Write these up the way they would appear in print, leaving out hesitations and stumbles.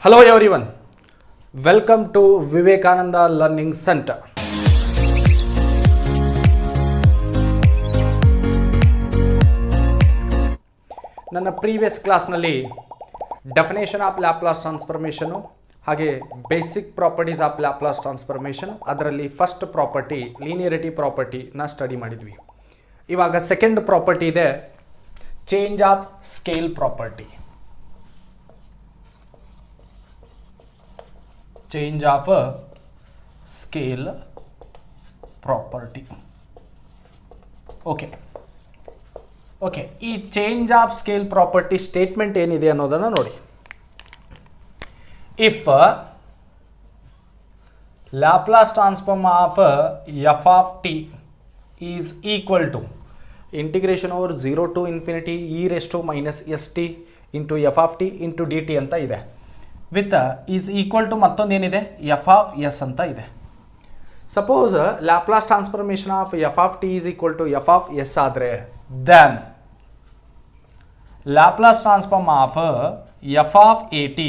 Hello everyone, welcome to Vivekananda Learning Center. ನನ್ನ previous ಕ್ಲಾಸ್ನಲ್ಲಿ definition of Laplace transformation ಹಾಗೆ basic properties of Laplace transformation ಅದರಲ್ಲಿ first property linearity ಪ್ರಾಪರ್ಟಿನ study ಮಾಡಿದ್ವಿ. ಇವಾಗ ಸೆಕೆಂಡ್ ಪ್ರಾಪರ್ಟಿ ಇದೆ change of scale property. Change of scale property. Okay, ಈ change of scale property statement ಏನಿದೆ ಅನ್ನೋದನ್ನು ನೋಡಿ. If Laplace transform of F of T is equal to integration over 0 to infinity E race to minus S T into F of T into D T ಅಂತ ಇದೆ. With is equal to ಮತ್ತೊಂದೇನಿದೆ f of S ಅಂತ ಇದೆ. Suppose Laplace transformation of F of T is equal to F of s ಆದರೆ then Laplace transform of F of A T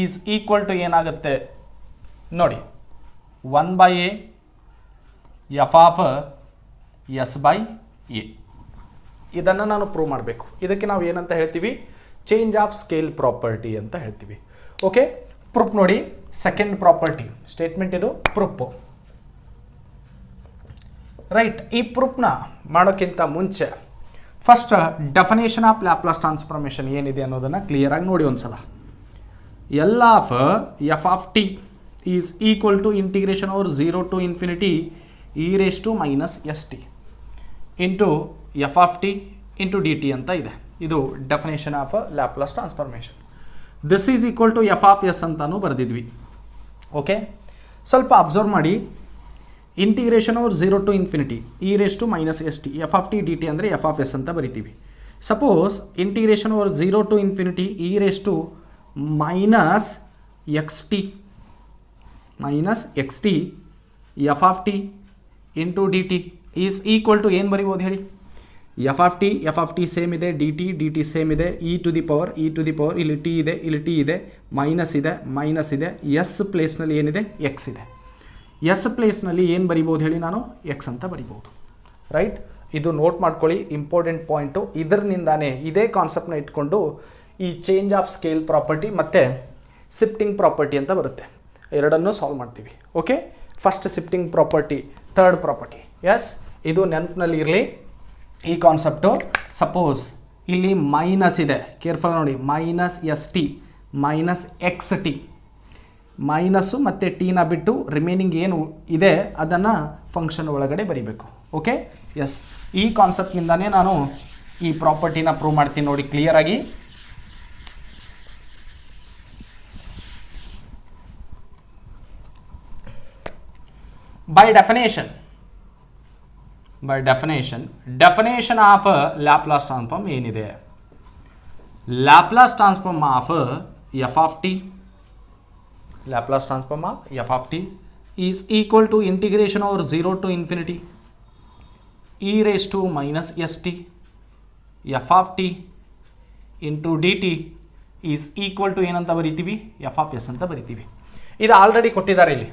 is equal to ಏನಾಗುತ್ತೆ ನೋಡಿ, 1/a f of S by a. ಇದನ್ನು ನಾನು prove ಮಾಡಬೇಕು. ಇದಕ್ಕೆ ನಾವು ಏನಂತ ಹೇಳ್ತೀವಿ, ಚೇಂಜ್ ಆಫ್ ಸ್ಕೇಲ್ ಪ್ರಾಪರ್ಟಿ ಅಂತ ಹೇಳ್ತೀವಿ. ಓಕೆ, ಪ್ರೂಫ್ ನೋಡಿ. ಸೆಕೆಂಡ್ ಪ್ರಾಪರ್ಟಿ ಸ್ಟೇಟ್ಮೆಂಟ್ ಇದು ಪ್ರೂಫ್. ರೈಟ್, ಈ ಪ್ರೂಫ್ನ ಮಾಡೋಕ್ಕಿಂತ ಮುಂಚೆ first definition of Laplace transformation ಏನಿದೆ ಅನ್ನೋದನ್ನು ಕ್ಲಿಯರಾಗಿ ನೋಡಿ ಒಂದ್ಸಲ. L of F of T is equal to integration over 0 to infinity E race to minus S T into F of T into D T ಅಂತ ಇದೆ. ಇದು definition of Laplace transformation. This is equal to F of S ಅಂತಾನು ಬರೆದಿದ್ವಿ. Okay, ಸ್ವಲ್ಪ observe ಮಾಡಿ. Integration over 0 to infinity E race to minus S T F of t d t ಅಂದರೆ f of S ಅಂತ ಬರಿತೀವಿ. Suppose integration over 0 to infinity E race to minus X t F of T into D T is equal to ಏನು ಬರಿಬೋದು ಹೇಳಿ. F of T same ಇದೆ, d t same ಇದೆ, E to the power ಇಲ್ಲಿ T ಇದೆ, minus ಇದೆ, s ಪ್ಲೇಸ್ನಲ್ಲಿ ಏನಿದೆ ಎಕ್ಸ್ ಇದೆ. ಎಸ್ ಪ್ಲೇಸ್ನಲ್ಲಿ ಏನು ಬರಿಬೋದು ಹೇಳಿ, ನಾನು ಎಕ್ಸ್ ಅಂತ ಬರಿಬೋದು. ರೈಟ್, ಇದು ನೋಟ್ ಮಾಡ್ಕೊಳ್ಳಿ, ಇಂಪಾರ್ಟೆಂಟ್ ಪಾಯಿಂಟು. ಇದರಿಂದಾನೇ ಇದೇ ಕಾನ್ಸೆಪ್ಟ್ನ ಇಟ್ಕೊಂಡು ಈ ಚೇಂಜ್ ಆಫ್ ಸ್ಕೇಲ್ ಪ್ರಾಪರ್ಟಿ ಮತ್ತು ಶಿಫ್ಟಿಂಗ್ ಪ್ರಾಪರ್ಟಿ ಅಂತ ಬರುತ್ತೆ. ಎರಡನ್ನೂ ಸಾಲ್ವ್ ಮಾಡ್ತೀವಿ. Okay, first shifting property, third property. Yes, ಇದು ನೆನಪಿನಲ್ಲಿ ಇರಲಿ ಈ ಕಾನ್ಸೆಪ್ಟು. ಸಪೋಸ್ ಇಲ್ಲಿ ಮೈನಸ್ ಇದೆ, ಕೇರ್ಫುಲ್ ನೋಡಿ, minus S T minus X T, minus ಮತ್ತು ಟೀನ ಬಿಟ್ಟು ರಿಮೈನಿಂಗ್ ಏನು ಇದೆ ಅದನ್ನು ಫಂಕ್ಷನ್ ಒಳಗಡೆ ಬರೀಬೇಕು. ಓಕೆ, ಎಸ್, ಈ ಕಾನ್ಸೆಪ್ಟ್ನಿಂದಾನೇ ನಾನು ಈ ಪ್ರಾಪರ್ಟಿನ ಪ್ರೂವ್ ಮಾಡ್ತೀನಿ ನೋಡಿ ಕ್ಲಿಯರಾಗಿ. By definition of Laplace transform ಏನಿದೆ, Laplace transform of f of t is equal to integration over 0 to infinity e raised to minus st f of t into dt is equal to ಏನಂತ ಬರಿತೀವಿ, f of s ಅಂತ ಬರಿತೀವಿ. ಇದು already ಕೊಟ್ಟಿದ್ದಾರೆ ಇಲ್ಲಿ.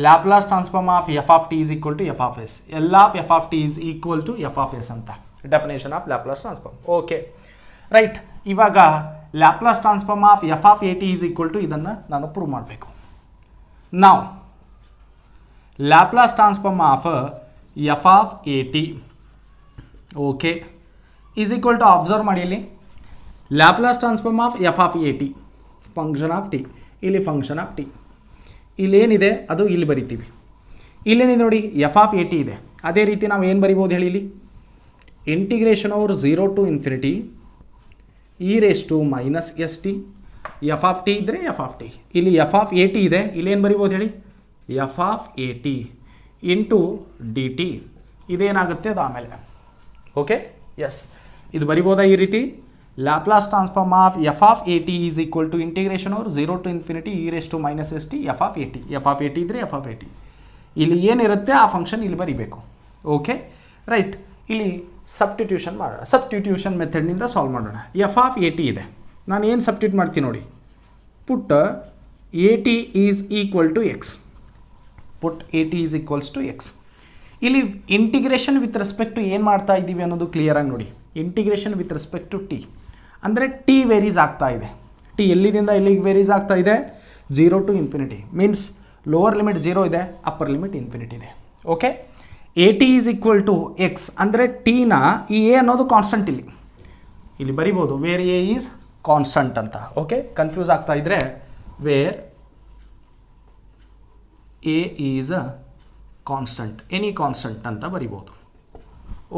Laplace transform of F of T is equal to F of s, L of F of T is equal to F of S ಅಂತ definition of Laplace transform. Okay, right, ಇವಾಗ Laplace transform of F of A T is equal to ಇದನ್ನು ನಾನು prove ಮಾಡಬೇಕು. ನಾವು Laplace transform of F of A t okay is equal to, observe ಮಾಡಿ ಇಲ್ಲಿ, Laplace transform of F of A T function of t, ಇಲ್ಲಿ function of t, ಇಲ್ಲೇನಿದೆ ಅದು ಇಲ್ಲಿ ಬರಿತೀವಿ. ಇಲ್ಲೇನಿದೆ ನೋಡಿ, ಎಫ್ ಆಫ್ ಎ ಟಿ ಇದೆ. ಅದೇ ರೀತಿ ನಾವು ಏನು ಬರಿಬೋದು ಹೇಳಿ, ಇಲ್ಲಿ integration over 0 to infinity E race to minus S T F of T ಇದ್ದರೆ ಎಫ್ ಆಫ್ ಟಿ, ಇಲ್ಲಿ ಎಫ್ ಆಫ್ ಎ ಟಿ ಇದೆ, ಇಲ್ಲೇನು ಬರಿಬೋದು ಹೇಳಿ, F of A T into D t, ಇದೇನಾಗುತ್ತೆ ಅದು ಆಮೇಲೆ. ಓಕೆ, ಎಸ್, ಇದು ಬರಿಬೋದಾ ಈ ರೀತಿ. Laplace transform of F of A T is equal to integration over 0 to infinity E race to minus S T F of A T. F of A T ಇದ್ದರೆ F of A T, ಇಲ್ಲಿ ಏನಿರುತ್ತೆ ಆ function ಇಲ್ಲಿ ಬರಿಬೇಕು. Okay, right, ಇಲ್ಲಿ substitution ಮೆಥಡ್ನಿಂದ solve ಮಾಡೋಣ. F of A T ಇದೆ, ನಾನು ಏನು ಸಬ್ಸ್ಟಿಟ್ಯೂಟ್ ಮಾಡ್ತೀನಿ ನೋಡಿ, put A T is equal to X. Put A T is equals to X. ಇಲ್ಲಿ ಇಂಟಿಗ್ರೇಷನ್ ವಿತ್ ರೆಸ್ಪೆಕ್ಟ್ ಟು ಏನು ಮಾಡ್ತಾ ಇದ್ದೀವಿ ಅನ್ನೋದು ಕ್ಲಿಯರಾಗಿ ನೋಡಿ. Integration with respect to T ಅಂದರೆ ಟಿ ವೇರೀಸ್ ಆಗ್ತಾ ಇದೆ. ಟಿ ಎಲ್ಲಿಂದ ಎಲ್ಲಿಗೆ ವೇರೀಸ್ ಆಗ್ತಾ ಇದೆ? 0 to infinity. Means lower limit 0 ಇದೆ, ಅಪ್ಪರ್ ಲಿಮಿಟ್ ಇನ್ಫಿನಿಟಿ ಇದೆ. Okay, A T is equal to X ಅಂದರೆ ಟೀನ ಈ ಎ ಅನ್ನೋದು ಕಾನ್ಸ್ಟಂಟ್ ಇಲ್ಲಿ ಬರಿಬೋದು, ವೇರ್ ಎ ಈಸ್ ಕಾನ್ಸ್ಟಂಟ್ ಅಂತ. ಓಕೆ, ಕನ್ಫ್ಯೂಸ್ ಆಗ್ತಾ ಇದ್ರೆ where A is a constant, any constant ಅಂತ ಬರಿಬೋದು.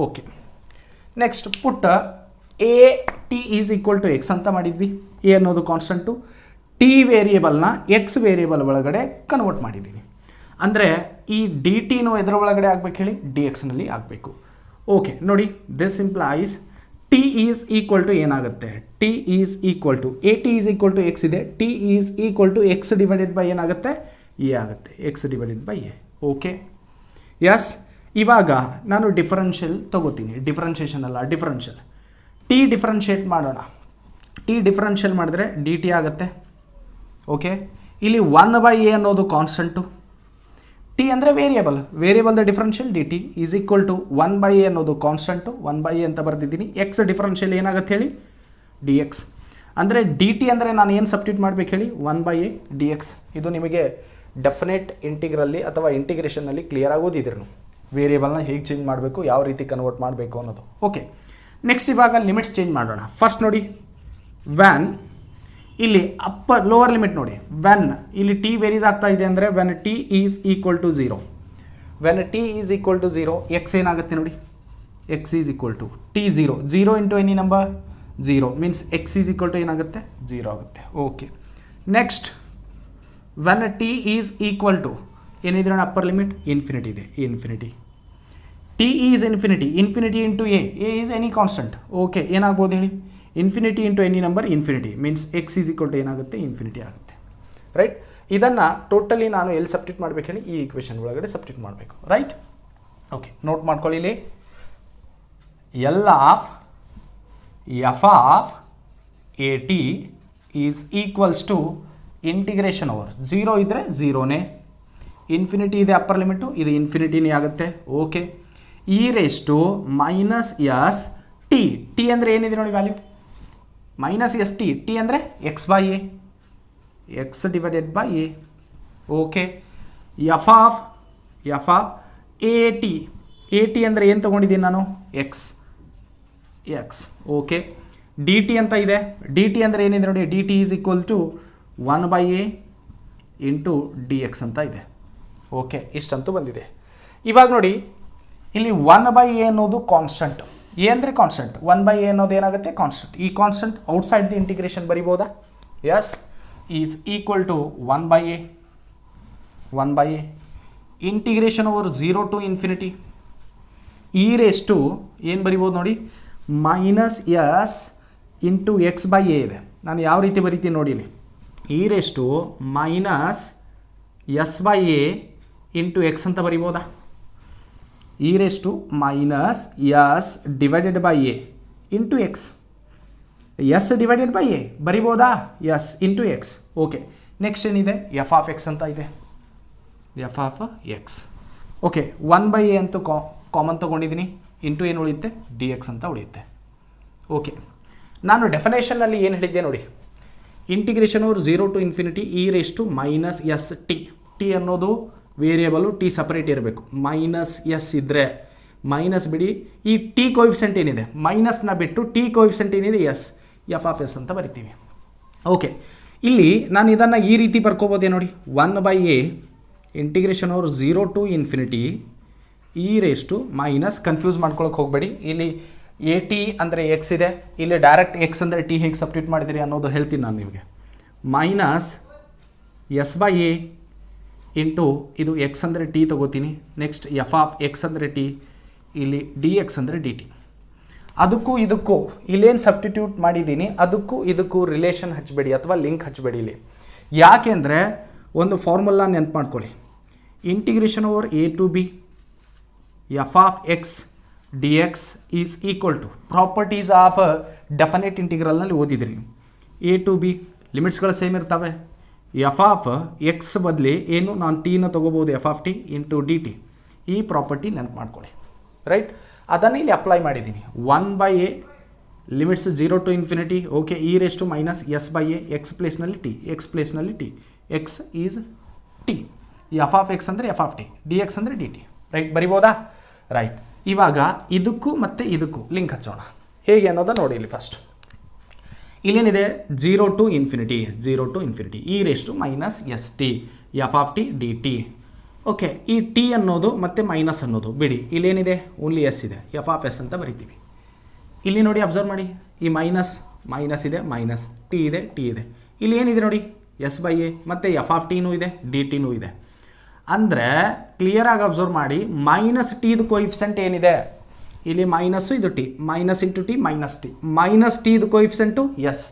Okay, next put A T is equal to X ಅಂತ ಮಾಡಿದ್ವಿ. ಎ ಅನ್ನೋದು ಕಾನ್ಸ್ಟಂಟು, ಟಿ ವೇರಿಯೇಬಲ್ನ ಎಕ್ಸ್ ವೇರಿಯೇಬಲ್ ಒಳಗಡೆ ಕನ್ವರ್ಟ್ ಮಾಡಿದ್ದೀನಿ. ಅಂದರೆ ಈ ಡಿ ಟಿನೂ ಎದರ ಒಳಗಡೆ ಆಗಬೇಕು ಹೇಳಿ? ಡಿ ಎಕ್ಸ್ನಲ್ಲಿ ಆಗಬೇಕು. ಓಕೆ ನೋಡಿ, this implies t is equal to ಏನಾಗುತ್ತೆ? T is equal to A T is equal to x ಇದೆ, t is equal to x divided by ಏನಾಗುತ್ತೆ? ಎ ಆಗುತ್ತೆ, x divided by a. Okay, yes. ಇವಾಗ ನಾನು differential ತಗೋತೀನಿ, differentiation ಅಲ್ಲ, differential. T differentiate ಮಾಡೋಣ. T differential ಮಾಡಿದ್ರೆ d t ಆಗುತ್ತೆ. ಓಕೆ, ಇಲ್ಲಿ 1/a ಅನ್ನೋದು ಕಾನ್ಸ್ಟಂಟು, ಟಿ ಅಂದರೆ ವೇರಿಯೇಬಲ್, ವೇರಿಯೇಬಲ್ದ differential d T is equal to 1/a ಅನ್ನೋದು ಕಾನ್ಸ್ಟಂಟು, 1/a ಅಂತ ಬರ್ತಿದ್ದೀನಿ. ಎಕ್ಸ್ ಡಿಫರೆನ್ಷಿಯಲ್ ಏನಾಗುತ್ತೆ ಹೇಳಿ? D x. ಅಂದರೆ ಡಿ ಟಿ ಅಂದರೆ ನಾನು ಏನು ಸಬ್ಸ್ಟಿಟ್ಯೂಟ್ ಮಾಡಬೇಕು ಹೇಳಿ? 1/a D X. ಇದು ನಿಮಗೆ ಡೆಫಿನೆಟ್ ಇಂಟಿಗ್ರಲ್ಲಿ ಅಥವಾ ಇಂಟಿಗ್ರೇಷನ್ನಲ್ಲಿ ಕ್ಲಿಯರ್ ಆಗಿ ಓದಿದ್ರಿ ನೀವು, ವೇರಿಯೇಬಲ್ನ ಹೇಗೆ ಚೇಂಜ್ ಮಾಡಬೇಕು, ಯಾವ ರೀತಿ ಕನ್ವರ್ಟ್ ಮಾಡಬೇಕು ಅನ್ನೋದು. ಓಕೆ, ನೆಕ್ಸ್ಟ್ ಇವಾಗ ಲಿಮಿಟ್ಸ್ ಚೇಂಜ್ ಮಾಡೋಣ. ಫಸ್ಟ್ ನೋಡಿ, ವ್ಯಾನ್ ಇಲ್ಲಿ ಅಪ್ಪರ್ ಲೋವರ್ ಲಿಮಿಟ್ ನೋಡಿ. ವೆನ್ ಇಲ್ಲಿ ಟಿ ವೇರೀಸ್ ಆಗ್ತಾ ಇದೆ ಅಂದರೆ when t is equal to 0, when t is equal to 0 x ಏನಾಗುತ್ತೆ ನೋಡಿ? X is equal to t 0, 0 into any number 0 means x is equal to ಏನಾಗುತ್ತೆ? 0 ಆಗುತ್ತೆ. Okay, next when t is equal to ಏನಿದ್ರೆ upper limit infinity ಇದೆ, infinity. T is infinity, infinity into a is any constant. Okay, ಏನಾಗ್ಬೋದು ಹೇಳಿ? Infinity into any number infinity means x is equal to ಏನಾಗುತ್ತೆ? Infinity ಆಗುತ್ತೆ. Right, ಇದನ್ನು totally ನಾನು ಎಲ್ಲಿ substitute ಮಾಡಬೇಕು ಹೇಳಿ? ಈ ಈಕ್ವೇಷನ್ ಒಳಗಡೆ ಸಬ್ಸ್ಟಿಟ್ಯೂಟ್ ಮಾಡಬೇಕು. ರೈಟ್, ಓಕೆ, ನೋಟ್ ಮಾಡ್ಕೊಳ್ಳಿ. ಇಲ್ಲಿ L of F of A T is equals to integration over 0 ಇದ್ದರೆ 0ನೇ, ಇನ್ಫಿನಿಟಿ ಇದೆ ಅಪ್ಪರ್ ಲಿಮಿಟು, ಇದು ಇನ್ಫಿನಿಟಿನೇ ಆಗುತ್ತೆ. Okay, e race to minus S T, t ಅಂದರೆ ಏನಿದೆ ನೋಡಿ value? Minus S T, t ಅಂದರೆ x by a, x divided by a. Okay, F of A t, a t ಅಂದರೆ ಏನು ತೊಗೊಂಡಿದ್ದೀನಿ ನಾನು? X, x. Okay, d T ಅಂತ ಇದೆ, ಡಿ ಟಿ ಅಂದರೆ ಏನಿದೆ ನೋಡಿ? D T is equal to 1/a into D X ಅಂತ ಇದೆ. ಓಕೆ, ಇಷ್ಟಂತೂ ಬಂದಿದೆ. ಇವಾಗ ನೋಡಿ, ಇಲ್ಲಿ 1/a ಅನ್ನೋದು ಕಾನ್ಸ್ಟಂಟ್. ಎ ಅಂದರೆ ಕಾನ್ಸ್ಟಂಟ್, 1/a ಅನ್ನೋದು ಏನಾಗುತ್ತೆ? ಕಾನ್ಸ್ಟಂಟ್. ಈ ಕಾನ್ಸ್ಟಂಟ್ ಔಟ್ಸೈಡ್ ದಿ ಇಂಟಿಗ್ರೇಷನ್ ಬರಿಬೋದಾ? Yes, is equal to 1/a integration over 0 to infinity. E race to ಏನು ಬರಿಬೋದು ನೋಡಿ? Minus s into x by a ಇದೆ. ನಾನು ಯಾವ ರೀತಿ ಬರಿತೀನಿ ನೋಡಿ ಇಲ್ಲಿ? E race to minus s by a into x ಅಂತ ಬರಿಬೋದಾ? E race to minus s divided by a into x, s divided by a ಬರಿಬೋದಾ? S into x. Okay, next ಏನಿದೆ? ಎಫ್ ಆಫ್ ಎಕ್ಸ್ ಅಂತ ಇದೆ, F of X. Okay, 1/a ಅಂತೂ common ತೊಗೊಂಡಿದ್ದೀನಿ, into ಏನು ಉಳಿಯುತ್ತೆ? ಡಿ ಎಕ್ಸ್ ಅಂತ ಉಳಿಯುತ್ತೆ. ಓಕೆ, ನಾನು ಡೆಫಿನೇಷನ್ನಲ್ಲಿ ಏನು ಹೇಳಿದ್ದೆ ನೋಡಿ? Integration over 0 to infinity E race to minus S T. T ಅನ್ನೋದು ವೇರಿಯೇಬಲು, ಟಿ ಸಪ್ರೇಟ್ ಇರಬೇಕು. ಮೈನಸ್ ಎಸ್ ಇದ್ದರೆ ಮೈನಸ್ ಬಿಡಿ, ಈ ಟಿ ಕೋಎಫಿಷಿಯಂಟ್ ಏನಿದೆ ಮೈನಸ್ನ ಬಿಟ್ಟು ಟಿ ಕೋಎಫಿಷಿಯಂಟ್ ಏನಿದೆ ಎಸ್, ಎಫ್ ಆಫ್ ಎಸ್ ಅಂತ ಬರಿತೀವಿ. ಓಕೆ, ಇಲ್ಲಿ ನಾನು ಇದನ್ನು ಈ ರೀತಿ ಬರ್ಕೋಬೋದೇ ನೋಡಿ? 1/a integration over 0 to infinity E race to minus, confuse ಮಾಡ್ಕೊಳಕ್ಕೆ ಹೋಗಬೇಡಿ. ಇಲ್ಲಿ ಎ ಟಿ ಅಂದರೆ ಎಕ್ಸ್ ಇದೆ, ಇಲ್ಲಿ ಡೈರೆಕ್ಟ್ ಎಕ್ಸ್ ಅಂದರೆ ಟಿ ಹೇಗೆ ಸಬ್ಸ್ಟಿಟ್ಯೂಟ್ ಮಾಡಿದಿರಿ ಅನ್ನೋದು ಹೇಳ್ತೀನಿ ನಾನು ನಿಮಗೆ. Minus s by a into ಇದು ಎಕ್ಸ್ ಅಂದರೆ ಟಿ ತೊಗೋತೀನಿ. ನೆಕ್ಸ್ಟ್ ಎಫ್ ಆಫ್ ಎಕ್ಸ್ ಅಂದರೆ ಟಿ, ಇಲ್ಲಿ ಡಿ ಎಕ್ಸ್ ಅಂದರೆ ಡಿ ಟಿ. ಅದಕ್ಕೂ ಇದಕ್ಕೂ ಇಲ್ಲೇನು ಸಬ್ಸ್ಟಿಟ್ಯೂಟ್ ಮಾಡಿದ್ದೀನಿ ಅದಕ್ಕೂ ಇದಕ್ಕೂ ರಿಲೇಷನ್ ಹಚ್ಚಬೇಡಿ ಅಥವಾ ಲಿಂಕ್ ಹಚ್ಚಬೇಡಿ ಇಲ್ಲಿ. ಯಾಕೆಂದರೆ ಒಂದು ಫಾರ್ಮುಲಾ ನೆನ್ಪು ಮಾಡ್ಕೊಳ್ಳಿ. Integration over a to b f of x d x is equal to properties of definite ಇಂಟಿಗ್ರಲ್ನಲ್ಲಿ ಓದಿದ್ರಿ. ಎ ಟು ಬಿ ಲಿಮಿಟ್ಸ್ಗಳು ಸೇಮ್ ಇರ್ತವೆ. ಎಫ್ ಆಫ್ ಎಕ್ಸ್ ಬದಲಿ ಏನು ನಾನು ಟಿನ ತೊಗೋಬೋದು, f of T into D T. ಈ ಪ್ರಾಪರ್ಟಿ ನೆನಪು ಮಾಡ್ಕೊಳ್ಳಿ, ರೈಟ್. ಅದನ್ನು ಇಲ್ಲಿ ಅಪ್ಲೈ ಮಾಡಿದ್ದೀನಿ. 1/a limits 0 to infinity. Okay, e race to minus s by a, x ಪ್ಲೇಸ್ನಲ್ಲಿ ಟಿ, ಎಕ್ಸ್ ಪ್ಲೇಸ್ನಲ್ಲಿ ಟಿ, ಎಕ್ಸ್ ಈಸ್ ಟಿ. ಈ ಎಫ್ ಆಫ್ ಎಕ್ಸ್ ಅಂದರೆ f of t, D x ಅಂದರೆ ಡಿ ಟಿ, ರೈಟ್. ಬರಿಬೋದಾ? ರೈಟ್. ಇವಾಗ ಇದಕ್ಕೂ ಮತ್ತು ಇದಕ್ಕೂ link ಹಚ್ಚೋಣ. ಹೇಗೆ ಅನ್ನೋದನ್ನು ನೋಡಿ. ಇಲ್ಲಿ ಫಸ್ಟ್ ಇಲ್ಲೇನಿದೆ 0 to infinity, 0 to infinity, E race to minus S T F of t d T. Okay, ಈ ಟಿ ಅನ್ನೋದು ಮತ್ತು ಮೈನಸ್ ಅನ್ನೋದು ಬಿಡಿ, ಇಲ್ಲೇನಿದೆ ಓನ್ಲಿ ಎಸ್ ಇದೆ, ಎಫ್ ಆಫ್ ಎಸ್ ಅಂತ ಬರಿತೀವಿ. ಇಲ್ಲಿ ನೋಡಿ, ಅಬ್ಸರ್ವ್ ಮಾಡಿ, ಈ ಮೈನಸ್ ಇದೆ, ಮೈನಸ್ ಟಿ ಇದೆ, ಟಿ ಇದೆ. ಇಲ್ಲಿ ಏನಿದೆ ನೋಡಿ, ಎಸ್ ಬೈ ಎ ಮತ್ತು ಎಫ್ ಆಫ್ ಟಿನೂ ಇದೆ, ಡಿ ಟಿನೂ ಇದೆ. ಅಂದರೆ ಕ್ಲಿಯರಾಗಿ ಅಬ್ಸರ್ವ್ ಮಾಡಿ, ಮೈನಸ್ ಟಿದು ಕೋಯಿಫಿಷೆಂಟ್ ಏನಿದೆ ಇಲ್ಲಿ, ಮೈನಸ್ಸು ಇದು t, minus into t minus t, minus ಟಿದು ಕೋಯಿಫಿಷೆಂಟು ಎಸ್.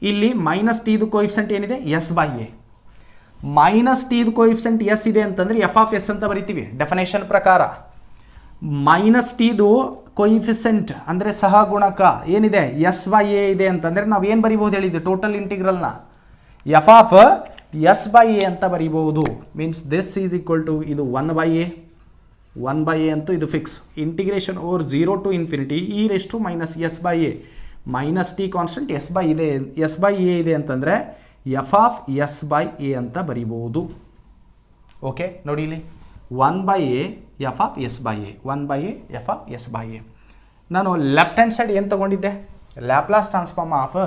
ಇಲ್ಲಿ ಮೈನಸ್ ಟಿದು ಕೋಯಿಫಿಷೆಂಟ್ ಏನಿದೆ, ಎಸ್ ಬೈ ಎ. ಮೈನಸ್ ಟಿದು ಕೋಯಿಫಿಷೆಂಟ್ ಎಸ್ ಇದೆ ಅಂತಂದರೆ ಎಫ್ ಆಫ್ ಎಸ್ ಅಂತ ಬರಿತೀವಿ ಡೆಫಿನೇಷನ್ ಪ್ರಕಾರ. ಮೈನಸ್ ಟಿದು ಕೊಯಿಫಿಸೆಂಟ್ ಅಂದರೆ ಸಹಗುಣಕ ಏನಿದೆ, ಎಸ್ ಬೈ ಎ ಇದೆ ಅಂತಂದರೆ ನಾವು ಏನು ಬರಿಬೋದು ಹೇಳಿದ್ದೆ, ಟೋಟಲ್ ಇಂಟಿಗ್ರಲ್ನ f of S by A ಅಂತ ಬರಿಬೋದು. Means this is equal to ಇದು 1/a, 1/a ಅಂತೂ ಇದು fix. Integration over 0 to infinity E race to minus s by a, minus t constant s by a ಇದೆ ಅಂತಂದರೆ f of S by A ಅಂತ ಬರಿಬೋದು. Okay, ನೋಡಿ ಇಲ್ಲಿ 1/a f of S by a, 1/a f of S by a. ನಾನು left hand side ಏನು ತೊಗೊಂಡಿದ್ದೆ, Laplace transform of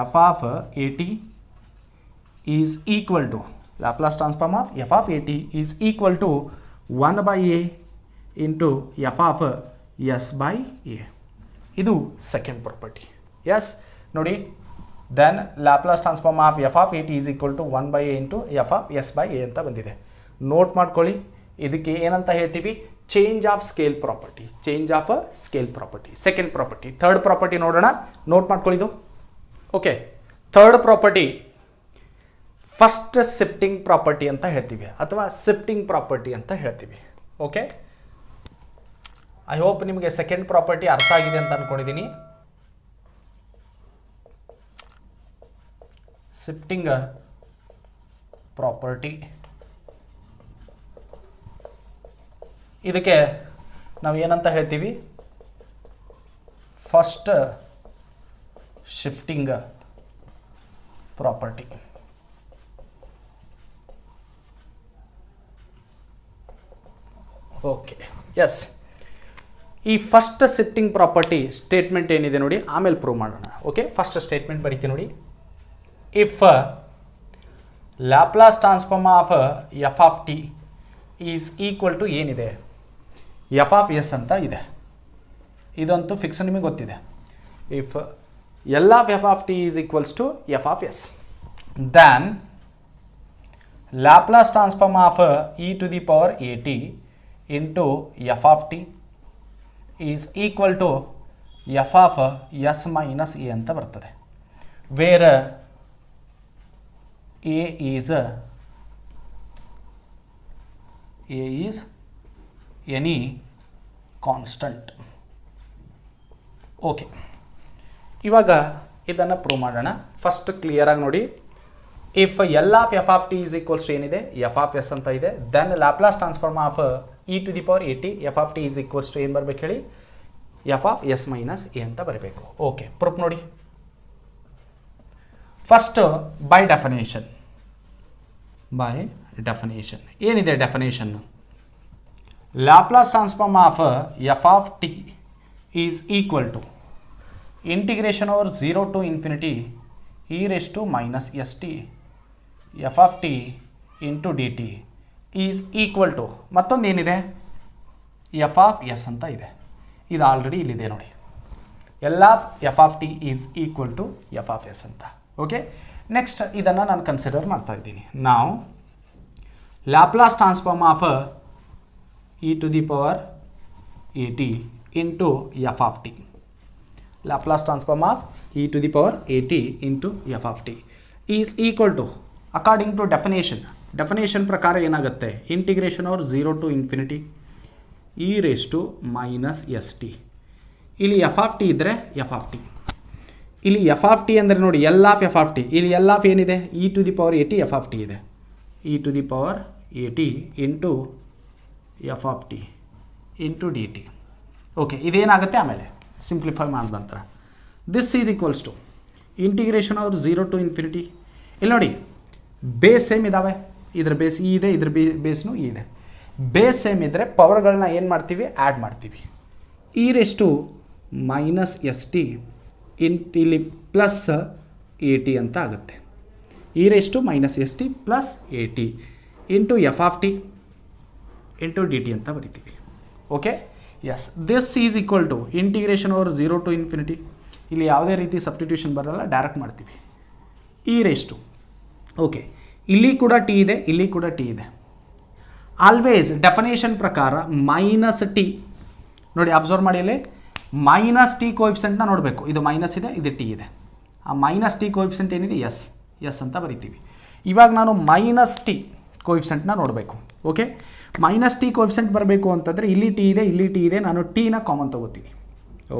F of A T is equal to, Laplace transform of F of A T is equal to 1/a into F of S by A. ಇದು second property. Yes, ನೋಡಿ, then Laplace transform of F of A T is equal to 1/a into F of S by A ಅಂತ ಬಂದಿದೆ. Note ಮಾಡ್ಕೊಳ್ಳಿ, ಇದಕ್ಕೆ ಏನಂತ ಹೇಳ್ತೀವಿ, change of scale property, change of scale property. Second property. Third property ನೋಡೋಣ, note ಮಾಡ್ಕೊಳ್ಳಿದು. Okay, third property first shifting property ಅಂತ ಹೇಳ್ತೀವಿ, ಅಥವಾ ಶಿಫ್ಟಿಂಗ್ ಪ್ರಾಪರ್ಟಿ ಅಂತ ಹೇಳ್ತೀವಿ. ಓಕೆ, ಐ ಹೋಪ್ ನಿಮಗೆ ಸೆಕೆಂಡ್ ಪ್ರಾಪರ್ಟಿ ಅರ್ಥ ಆಗಿದೆ ಅಂತ ಅಂದ್ಕೊಂಡಿದ್ದೀನಿ. ಶಿಫ್ಟಿಂಗ್ ಪ್ರಾಪರ್ಟಿ, ಇದಕ್ಕೆ ನಾವು ಏನಂತ ಹೇಳ್ತೀವಿ, first shifting property. Okay, yes, ಈ ಫಸ್ಟ್ ಶಿಫ್ಟಿಂಗ್ ಪ್ರಾಪರ್ಟಿ ಸ್ಟೇಟ್ಮೆಂಟ್ ಏನಿದೆ ನೋಡಿ, ಆಮೇಲೆ ಪ್ರೂವ್ ಮಾಡೋಣ. ಓಕೆ, ಫಸ್ಟ್ ಸ್ಟೇಟ್ಮೆಂಟ್ ಬರೀತೀನಿ ನೋಡಿ. If Laplace transform of F of T is equal to ಏನಿದೆ, ಎಫ್ ಆಫ್ ಎಸ್ ಅಂತ ಇದೆ, ಇದಂತೂ ಫಿಕ್ಸ್ ನಿಮಗೆ ಗೊತ್ತಿದೆ. If L of F of T is equals to F of S, then Laplace transform of E to the power A T into F of T is equal to F of S minus A ಅಂತ ಬರ್ತದೆ. Where A is any constant. Okay, ಇವಾಗ ಇದನ್ನು prove ಮಾಡೋಣ. First ಕ್ಲಿಯರಾಗಿ ನೋಡಿ, if L of F of T is equals ಏನಿದೆ, F of S ಅಂತ ಇದೆ, then Laplace transform of E to the power A T F of T is equals to ಏನು ಬರಬೇಕು ಹೇಳಿ, F of S minus A ಅಂತ ಬರಬೇಕು. Okay, proof ನೋಡಿ. First by definition, ಏನಿದೆ definition, Laplace transform of F of T is equal to integration over 0 to infinity E race to minus S T F of T into D T is equal to ಮತ್ತೊಂದು ಏನಿದೆ, F of S ಅಂತ ಇದೆ. ಇದು already ಇಲ್ಲಿದೆ ನೋಡಿ, L of F of T is equal to F of S ಅಂತ. Okay, next ಇದನ್ನು ನಾನು ಕನ್ಸಿಡರ್ ಮಾಡ್ತಾ ಇದ್ದೀನಿ. ನಾವು Laplace transform of E to the power A T into F of T, Laplace transform of E to the power A T into F of T is equal to, according to definition ಪ್ರಕಾರ ಏನಾಗುತ್ತೆ, integration over 0 to infinity E race to minus S T. ಇಲ್ಲಿ F of T ಇದ್ದರೆ F of t, ಇಲ್ಲಿ F of T ಅಂದರೆ ನೋಡಿ L of F of t, ಇಲ್ಲಿ L of ಏನಿದೆ e to the power A T F of T ಇದೆ, E to the power A T into F of T into D T. Okay, ಇದೇನಾಗುತ್ತೆ ಆಮೇಲೆ simplify ಮಾಡಿದ ನಂತರ this is equals to integration over 0 to infinity. ಇಲ್ಲಿ ನೋಡಿ base same ಇದ್ದಾವೆ, ಇದ್ರ base e ಇದೆ, ಇದ್ರ ಬೇಸ್ನು ಇ ಇದೆ. ಬೇಸ್ ಸೇಮ್ ಇದ್ದರೆ ಪವರ್ಗಳನ್ನ ಏನು ಮಾಡ್ತೀವಿ, ಆ್ಯಡ್ ಮಾಡ್ತೀವಿ. E raised minus S T ಇಲ್ಲಿ ಪ್ಲಸ್ ಎ ಟಿ ಅಂತ ಆಗುತ್ತೆ. E raised minus S t plus a T into F of T into D T ಅಂತ ಬರಿತೀವಿ. Okay, S, this is equal to integration over 0 to infinity. ಇಲ್ಲಿ ಯಾವುದೇ ರೀತಿ substitution ಬರೋಲ್ಲ, direct ಮಾಡ್ತೀವಿ. ಇ ರೆಸ್ಟು ಓಕೆ, ಇಲ್ಲಿ ಕೂಡ ಟಿ ಇದೆ, ಇಲ್ಲಿ ಕೂಡ ಟಿ ಇದೆ. ಆಲ್ವೇಸ್ ಡೆಫಿನೇಷನ್ ಪ್ರಕಾರ ಮೈನಸ್ ಟಿ ನೋಡಿ, ಅಬ್ಸರ್ವ್ ಮಾಡಿ, ಇಲ್ಲಿ ಮೈನಸ್ ಟಿ ಕೋಎಫಿಷಿಯೆಂಟ್ನ ನೋಡಬೇಕು. ಇದು ಮೈನಸ್ ಇದೆ, ಇದು ಟಿ ಇದೆ. ಆ ಮೈನಸ್ ಟಿ ಕೋಎಫಿಷಿಯೆಂಟ್ ಏನಿದೆ ಎಸ್, ಎಸ್ ಅಂತ ಬರಿತೀವಿ. ಇವಾಗ ನಾನು ಮೈನಸ್ ಟಿ ಕೋಎಫಿಷಿಯೆಂಟ್ನ ನೋಡಬೇಕು. ಓಕೆ, ಮೈನಸ್ ಟಿ ಕೋಎಫಿಷಿಯೆಂಟ್ ಬರಬೇಕು ಅಂತಂದರೆ ಇಲ್ಲಿ ಟಿ ಇದೆ, ಇಲ್ಲಿ ಟಿ ಇದೆ, ನಾನು ಟಿನ ಕಾಮನ್ ತೊಗೋತೀನಿ.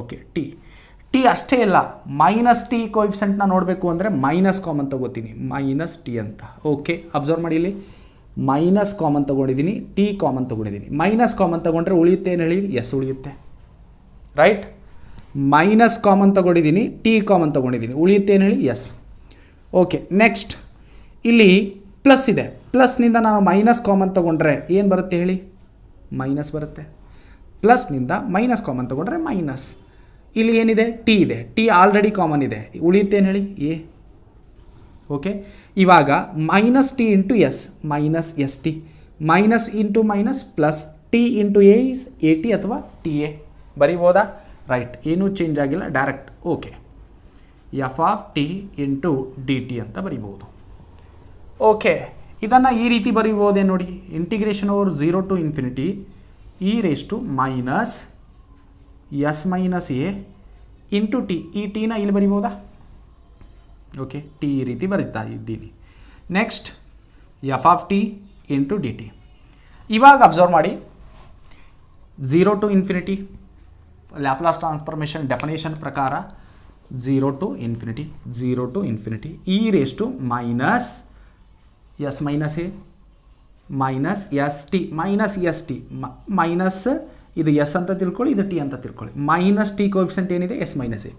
ಓಕೆ, ಟಿ ಅಷ್ಟೇ ಇಲ್ಲ, ಮೈನಸ್ ಟಿ ಕೋಎಫಿಷಿಯೆಂಟ್ನ ನೋಡಬೇಕು ಅಂದರೆ ಮೈನಸ್ ಕಾಮನ್ ತೊಗೋತೀನಿ, ಮೈನಸ್ ಟಿ ಅಂತ. ಓಕೆ, ಅಬ್ಸರ್ವ್ ಮಾಡಿ, ಇಲ್ಲಿ ಮೈನಸ್ ಕಾಮನ್ ತೊಗೊಂಡಿದ್ದೀನಿ, ಟಿ ಕಾಮನ್ ತೊಗೊಂಡಿದ್ದೀನಿ. ಮೈನಸ್ ಕಾಮನ್ ತೊಗೊಂಡ್ರೆ ಉಳಿಯುತ್ತೆ ಏನು ಹೇಳಿ, ಎಸ್ ಉಳಿಯುತ್ತೆ, ರೈಟ್. ಮೈನಸ್ ಕಾಮನ್ ತೊಗೊಂಡಿದ್ದೀನಿ, ಟಿ ಕಾಮನ್ ತೊಗೊಂಡಿದ್ದೀನಿ, ಉಳಿಯುತ್ತೆ ಏನು ಹೇಳಿ, ಎಸ್. ಓಕೆ, ನೆಕ್ಸ್ಟ್ ಇಲ್ಲಿ ಪ್ಲಸ್ ಇದೆ, ಪ್ಲಸ್ನಿಂದ ನಾನು ಮೈನಸ್ ಕಾಮನ್ ತೊಗೊಂಡ್ರೆ ಏನು ಬರುತ್ತೆ ಹೇಳಿ, ಮೈನಸ್ ಬರುತ್ತೆ. ಪ್ಲಸ್ನಿಂದ ಮೈನಸ್ ಕಾಮನ್ ತೊಗೊಂಡ್ರೆ ಮೈನಸ್. ಇಲ್ಲಿ ಏನಿದೆ, ಟಿ ಇದೆ, ಟಿ ಆಲ್ರೆಡಿ ಕಾಮನ್ ಇದೆ, ಉಳಿಯುತ್ತೆ ಏನು ಹೇಳಿ, ಎ. ಓಕೆ, ಇವಾಗ minus T into S, minus S T, minus into minus plus, T into A is A T ಅಥವಾ ಟಿ ಎ ಬರಿಬೋದಾ, ರೈಟ್. ಏನೂ ಚೇಂಜ್ ಆಗಿಲ್ಲ, direct. Okay, F of T into D T ಅಂತ ಬರಿಬೋದು. Okay, ಇದನ್ನು ಈ ರೀತಿ ಬರಿಬೋದೇ ನೋಡಿ, integration over 0 to infinity E race to minus S minus A into T. ಈ ಟಿನ ಇಲ್ಲಿ ಬರಿಬೋದಾ, ಓಕೆ, ಟಿ ಈ ರೀತಿ ಬರಿತಾ ಇದ್ದೀನಿ. Next F of T into D T. ಇವಾಗ ಅಬ್ಸರ್ವ್ ಮಾಡಿ, 0 to infinity Laplace transformation definition ಪ್ರಕಾರ 0 to infinity, 0 to infinity E race to minus S minus A minus S T, minus S T, minus ಇದು S ಅಂತ ತಿಳ್ಕೊಳ್ಳಿ, ಇದು T ಅಂತ ತಿಳ್ಕೊಳ್ಳಿ. Minus T coefficient ಏನಿದೆ, S minus A,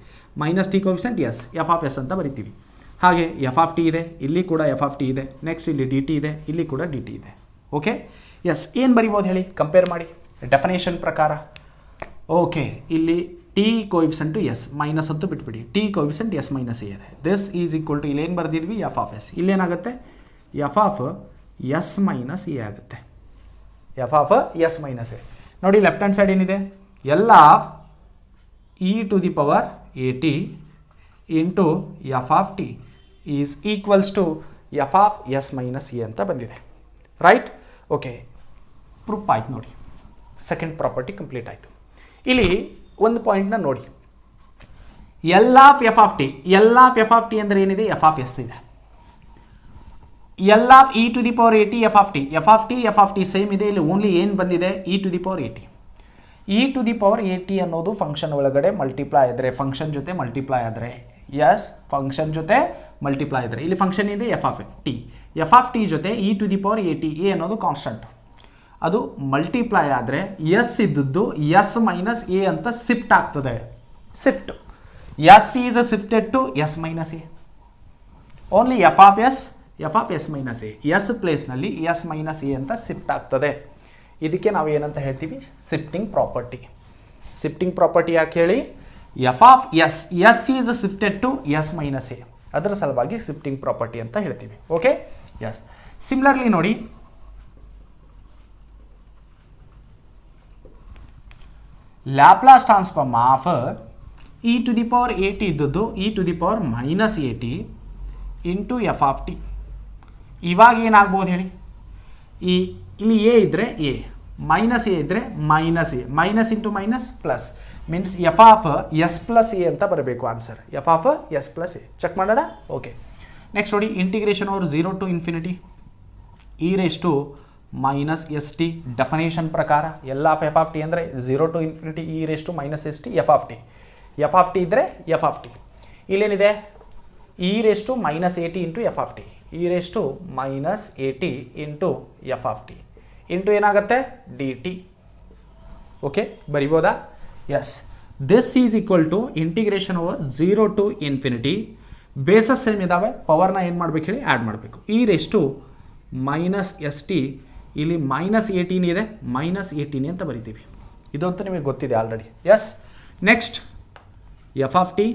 minus T coefficient S, F of S ಅಂತ ಬರಿತೀವಿ. ಹಾಗೆ ಎಫ್ ಆಫ್ ಟಿ ಇದೆ, ಇಲ್ಲಿ ಕೂಡ ಎಫ್ ಆಫ್ ಟಿ ಇದೆ. ನೆಕ್ಸ್ಟ್ ಇಲ್ಲಿ ಡಿ ಟಿ ಇದೆ, ಇಲ್ಲಿ ಕೂಡ ಡಿ ಟಿ ಇದೆ. ಓಕೆ, ಎಸ್, ಏನು ಬರಿಬೋದು ಹೇಳಿ, ಕಂಪೇರ್ ಮಾಡಿ ಡೆಫಿನೇಷನ್ ಪ್ರಕಾರ. ಓಕೆ, ಇಲ್ಲಿ ಟಿ ಕೋಎಫಿಷಿಯೆಂಟು ಎಸ್, ಮೈನಸ್ ಅಂತೂ ಬಿಟ್ಬಿಡಿ, t coefficient s minus A ಇದೆ. ದಿಸ್ ಈಸ್ ಈಕ್ವಲ್ ಟು ಇಲ್ಲಿ ಏನು ಬರೆದಿದ್ವಿ, ಎಫ್ ಆಫ್ ಎಸ್. ಇಲ್ಲೇನಾಗುತ್ತೆ, f of S minus A ಆಗುತ್ತೆ, f of S minus A. ನೋಡಿ ಲೆಫ್ಟ್ ಹ್ಯಾಂಡ್ ಸೈಡ್ ಏನಿದೆ, L of E to the power A T into F of T is equals to F of S minus A ಅಂತ ಬಂದಿದೆ, right. Okay, proof ಆಯ್ತು ನೋಡಿ, second property complete ಆಯಿತು. ಇಲ್ಲಿ ಒಂದು ಪಾಯಿಂಟ್ನ ನೋಡಿ, L of F of T, L of F of T ಅಂದರೆ ಏನಿದೆ, ಎಫ್ ಆಫ್ ಎಸ್ ಇದೆ. L of E to the power A T F of T, F of T F of T same ಇದೆ. ಇಲ್ಲಿ only ಏನು ಬಂದಿದೆ, E to the power A T. E to the power A T ಅನ್ನೋದು function ಒಳಗಡೆ multiply ಆದರೆ, function ಜೊತೆ multiply ಆದರೆ, S function ಜೊತೆ ಮಲ್ಟಿಪ್ಲೈ ಆದರೆ, ಇಲ್ಲಿ ಫಂಕ್ಷನ್ ಇದೆ F of T, F of t ಜೊತೆ e to the power A t, a ಅನ್ನೋದು ಕಾನ್ಸ್ಟಂಟ್, ಅದು ಮಲ್ಟಿಪ್ಲೈ ಆದರೆ ಎಸ್ ಇದ್ದದ್ದು ಎಸ್ ಮೈನಸ್ ಎ ಅಂತ ಶಿಫ್ಟ್ ಆಗ್ತದೆ. Shift s is shifted to s minus a. Only f of S minus a, s ಪ್ಲೇಸ್ನಲ್ಲಿ s minus A ಅಂತ shift ಆಗ್ತದೆ. ಇದಕ್ಕೆ ನಾವು ಏನಂತ ಹೇಳ್ತೀವಿ, ಶಿಫ್ಟಿಂಗ್ ಪ್ರಾಪರ್ಟಿ. ಶಿಫ್ಟಿಂಗ್ ಪ್ರಾಪರ್ಟಿ ಯಾಕೆ ಹೇಳಿ, F of s is shifted to s minus a, ಅದರ ಸಲುವಾಗಿ ಶಿಫ್ಟಿಂಗ್ ಪ್ರಾಪರ್ಟಿ ಅಂತ ಹೇಳ್ತೀವಿ. Okay, yes. ಸಿಮಿಲರ್ಲಿ ನೋಡಿ, Laplace transform of E to the power A t ಇದ್ದದ್ದು e to the power minus A T into F of t. ಇವಾಗ ಏನಾಗ್ಬೋದು ಹೇಳಿ, ಇಲ್ಲಿ ಎ ಇದ್ದರೆ ಎ, ಮೈನಸ್ ಎ ಇದ್ದರೆ minus A, minus into minus plus, means f of s plus a ಅಂತ ಬರಬೇಕು answer, F of s plus a. Check ಮಾಡೋಣ. Okay, next ನೋಡಿ, integration over 0 to infinity E race to minus S t. Definition ಪ್ರಕಾರ L of F of T ಅಂದರೆ 0 to infinity E race to minus S T F of T. F of T ಇದ್ದರೆ F of t. ಇಲ್ಲೇನಿದೆ e race to minus A T into F of t, e race to minus A T into F of T into ಏನಾಗುತ್ತೆ D T. Okay, ಬರಿಬೋದಾ? Yes. This is equal to integration over 0 to infinity. Bases same ಇದ್ದಾವೆ, ಪವರ್ನ ಏನು ಮಾಡ್ಬೇಕು ಹೇಳಿ add ಮಾಡಬೇಕು. E race to minus S T, ಇಲ್ಲಿ minus 18 ಇದೆ, ಮೈನಸ್ 18 ಅಂತ ಬರಿತೀವಿ. ಇದಂತೂ ನಿಮಗೆ ಗೊತ್ತಿದೆ already. Yes. Next F of T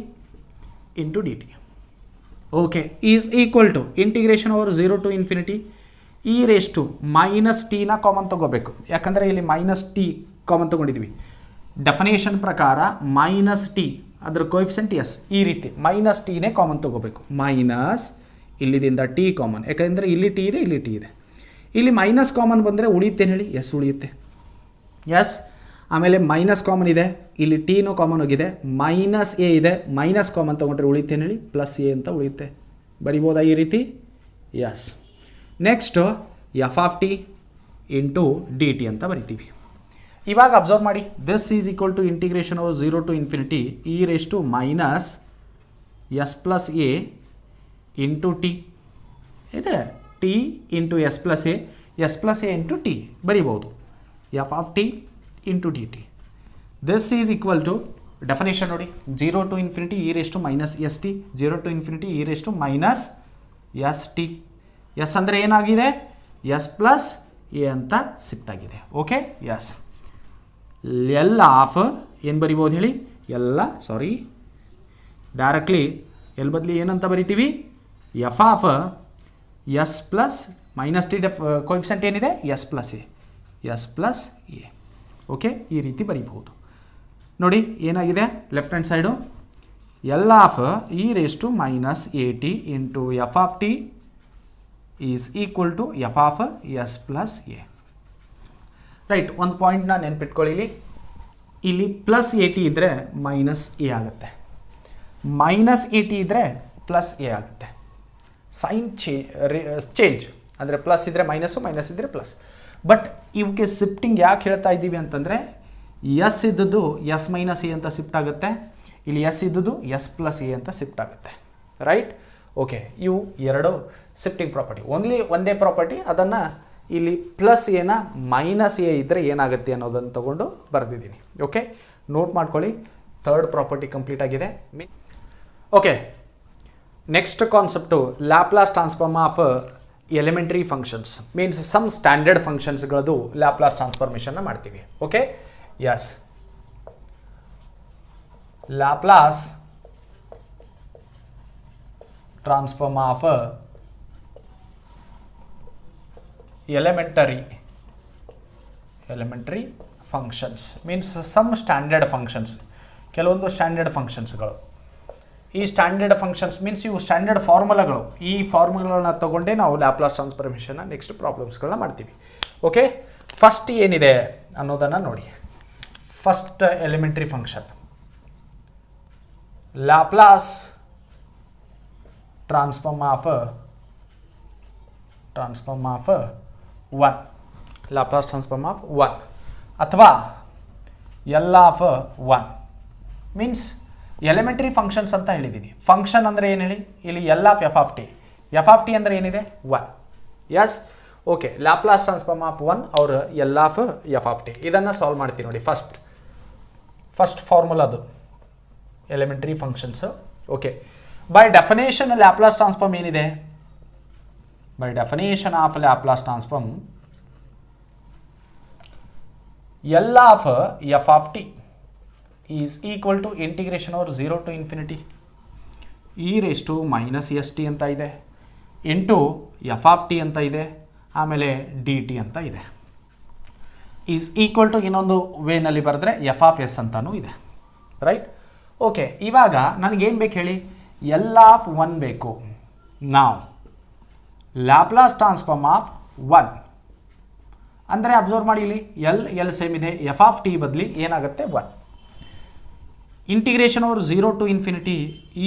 into D T. Okay, is equal to integration over 0 to infinity E race to minus ಟಿನ ಕಾಮನ್ ತೊಗೋಬೇಕು, ಯಾಕಂದರೆ ಇಲ್ಲಿ ಮೈನಸ್ ಟಿ ಕಾಮನ್ ತೊಗೊಂಡಿದ್ವಿ. ಡೆಫಿನೇಷನ್ ಪ್ರಕಾರ ಮೈನಸ್ ಟಿ ಅದರ ಕೋಎಫಿಷಿಯಂಟ್ ಎಸ್, ಈ ರೀತಿ ಮೈನಸ್ ಟಿನೇ ಕಾಮನ್ ತೊಗೋಬೇಕು. Minus ಇಲ್ಲಿದಿಂದ T common, ಯಾಕಂದರೆ ಇಲ್ಲಿ ಟಿ ಇದೆ, ಇಲ್ಲಿ ಟಿ ಇದೆ. ಇಲ್ಲಿ ಮೈನಸ್ ಕಾಮನ್ ಬಂದರೆ ಉಳಿಯುತ್ತೇನೆ ಹೇಳಿ, ಎಸ್ ಉಳಿಯುತ್ತೆ. ಎಸ್. ಆಮೇಲೆ ಮೈನಸ್ ಕಾಮನ್ ಇದೆ, ಇಲ್ಲಿ ಟಿನೂ ಕಾಮನ್ ಹೋಗಿದೆ, ಮೈನಸ್ ಎ ಇದೆ, ಮೈನಸ್ ಕಾಮನ್ ತೊಗೊಂಡ್ರೆ ಉಳಿಯುತ್ತೇನೆ ಹೇಳಿ, ಪ್ಲಸ್ ಎ ಅಂತ ಉಳಿಯುತ್ತೆ. ಬರಿಬೋದಾ ಈ ರೀತಿ? Yes. Next f of T into D T ಅಂತ ಬರಿತೀವಿ. ಇವಾಗ ಅಬ್ಸರ್ವ್ ಮಾಡಿ, this is equal to integration over 0 to infinity E race to minus s plus a into t ಇದೆ, t into s plus a into t ಬರಿಬೋದು. F of T into D t. This is equal to definition ನೋಡಿ, 0 to infinity E race to minus S t, 0 to infinity E race to minus S t. S ಅಂದರೆ ಏನಾಗಿದೆ, s plus a ಅಂತ shift ಆಗಿದೆ. Okay, yes. L of ಏನು ಬರಿಬೋದು ಹೇಳಿ, directly L ಬದಲಿ ಏನಂತ ಬರಿತೀವಿ, f of s plus minus t coefficient ಏನಿದೆ ಎಸ್ ಪ್ಲಸ್ ಎ. ಓಕೆ, ಈ ರೀತಿ ಬರಿಬಹುದು. ನೋಡಿ ಏನಾಗಿದೆ left hand side, L of e race to minus A T into F of T is equal to F of s plus a. Right, ಒಂದು ಪಾಯಿಂಟ್ನ ನೆನ್ಪಿಟ್ಕೊಳ್ಳಿ, ಇಲ್ಲಿ ಪ್ಲಸ್ ಎ ಟಿ ಇದ್ದರೆ ಮೈನಸ್ ಎ ಆಗುತ್ತೆ, ಮೈನಸ್ ಎ ಟಿ ಇದ್ದರೆ plus A ಆಗುತ್ತೆ. Sign change ಅಂದರೆ plus ಇದ್ದರೆ ಮೈನಸ್ಸು, ಮೈನಸ್ ಇದ್ದರೆ ಪ್ಲಸ್. ಬಟ್ ಇವಕ್ಕೆ ಶಿಫ್ಟಿಂಗ್ ಯಾಕೆ ಹೇಳ್ತಾ ಇದ್ದೀವಿ ಅಂತಂದರೆ, ಎಸ್ ಇದ್ದದ್ದು ಎಸ್ ಮೈನಸ್ ಎ ಅಂತ ಶಿಫ್ಟ್ ಆಗುತ್ತೆ, ಇಲ್ಲಿ ಎಸ್ ಇದ್ದದ್ದು ಎಸ್ ಪ್ಲಸ್ ಎ ಅಂತ ಶಿಫ್ಟ್ ಆಗುತ್ತೆ. ರೈಟ್. ಓಕೆ, ಇವು ಎರಡು ಶಿಫ್ಟಿಂಗ್ ಪ್ರಾಪರ್ಟಿ. ಒಂದೇ ಪ್ರಾಪರ್ಟಿ, ಅದನ್ನು ಇಲ್ಲಿ ಪ್ಲಸ್ ಎನ ಮೈನಸ್ ಎ ಇದ್ದರೆ ಏನಾಗುತ್ತೆ ಅನ್ನೋದನ್ನು ತೊಗೊಂಡು ಬರೆದಿದ್ದೀನಿ. ಓಕೆ, ನೋಟ್ ಮಾಡ್ಕೊಳ್ಳಿ. ಥರ್ಡ್ ಪ್ರಾಪರ್ಟಿ ಕಂಪ್ಲೀಟ್ ಆಗಿದೆ. Okay, next concept Laplace transform of elementary functions, means some standard ಫಂಕ್ಷನ್ಸ್ಗಳದ್ದು ಲ್ಯಾಪ್ಲಾಸ್ ಟ್ರಾನ್ಸ್ಫಾರ್ಮೇಷನ್ನ ಮಾಡ್ತೀವಿ. Okay, yes. Laplace transform of elementary functions means some standard functions, ಕೆಲವೊಂದು ಸ್ಟ್ಯಾಂಡರ್ಡ್ ಫಂಕ್ಷನ್ಸ್ಗಳು. ಈ ಸ್ಟ್ಯಾಂಡರ್ಡ್ ಫಂಕ್ಷನ್ಸ್ ಮೀನ್ಸ್ ಇವು standard ಫಾರ್ಮುಲಾಗಳು. ಈ ಫಾರ್ಮುಲಾಗಳನ್ನ ತೊಗೊಂಡೇ ನಾವು ಲ್ಯಾಪ್ಲಾಸ್ ಟ್ರಾನ್ಸ್ಫಾರ್ಮೇಷನ್ನ ನೆಕ್ಸ್ಟ್ ಪ್ರಾಬ್ಲಮ್ಸ್ಗಳನ್ನ ಮಾಡ್ತೀವಿ. ಓಕೆ, ಫಸ್ಟ್ ಏನಿದೆ ಅನ್ನೋದನ್ನು ನೋಡಿ. First elementary function Laplace transform of 1, Laplace transform of 1 ಅಥವಾ L of 1 means elementary functions ಅಂತ ಹೇಳಿದ್ದೀನಿ. ಫಂಕ್ಷನ್ ಅಂದರೆ ಏನು ಹೇಳಿ, ಇಲ್ಲಿ L of F of T ಅಂದರೆ ಏನಿದೆ 1. Yes. Okay, Laplace transform of 1 ಅವರು L of F of t. ಇದನ್ನು ಸಾಲ್ವ್ ಮಾಡ್ತೀವಿ ನೋಡಿ. ಫಸ್ಟ್ ಫಾರ್ಮುಲಾದು elementary functions. Okay, by definition Laplace transform ಏನಿದೆ, by definition of Laplace transform L of F of T is equal to integration over 0 to infinity E race to minus S T ಅಂತ ಇದೆ, into F of T ಅಂತ ಇದೆ, ಆಮೇಲೆ D T ಅಂತ ಇದೆ. Is equal to ಇನ್ನೊಂದು ವೇನಲ್ಲಿ ಬರೆದ್ರೆ F of S ಅಂತಲೂ ಇದೆ. ರೈಟ್. ಓಕೆ, ಇವಾಗ ನನಗೇನು ಬೇಕು ಹೇಳಿ, ಎಲ್ ಆಫ್ 1 ಬೇಕು. ನಾವು ಲ್ಯಾಪ್ಲಾಸ್ ಟ್ರಾನ್ಸ್ಫಾರ್ಮ್ ಆಫ್ 1 ಅಂದರೆ ಅಬ್ಸರ್ವ್ ಮಾಡಿ, ಇಲ್ಲಿ ಎಲ್ ಸೇಮ್ ಇದೆ, ಎಫ್ ಆಫ್ ಟಿ ಬದಲಿ ಏನಾಗುತ್ತೆ 1. Integration over 0 to infinity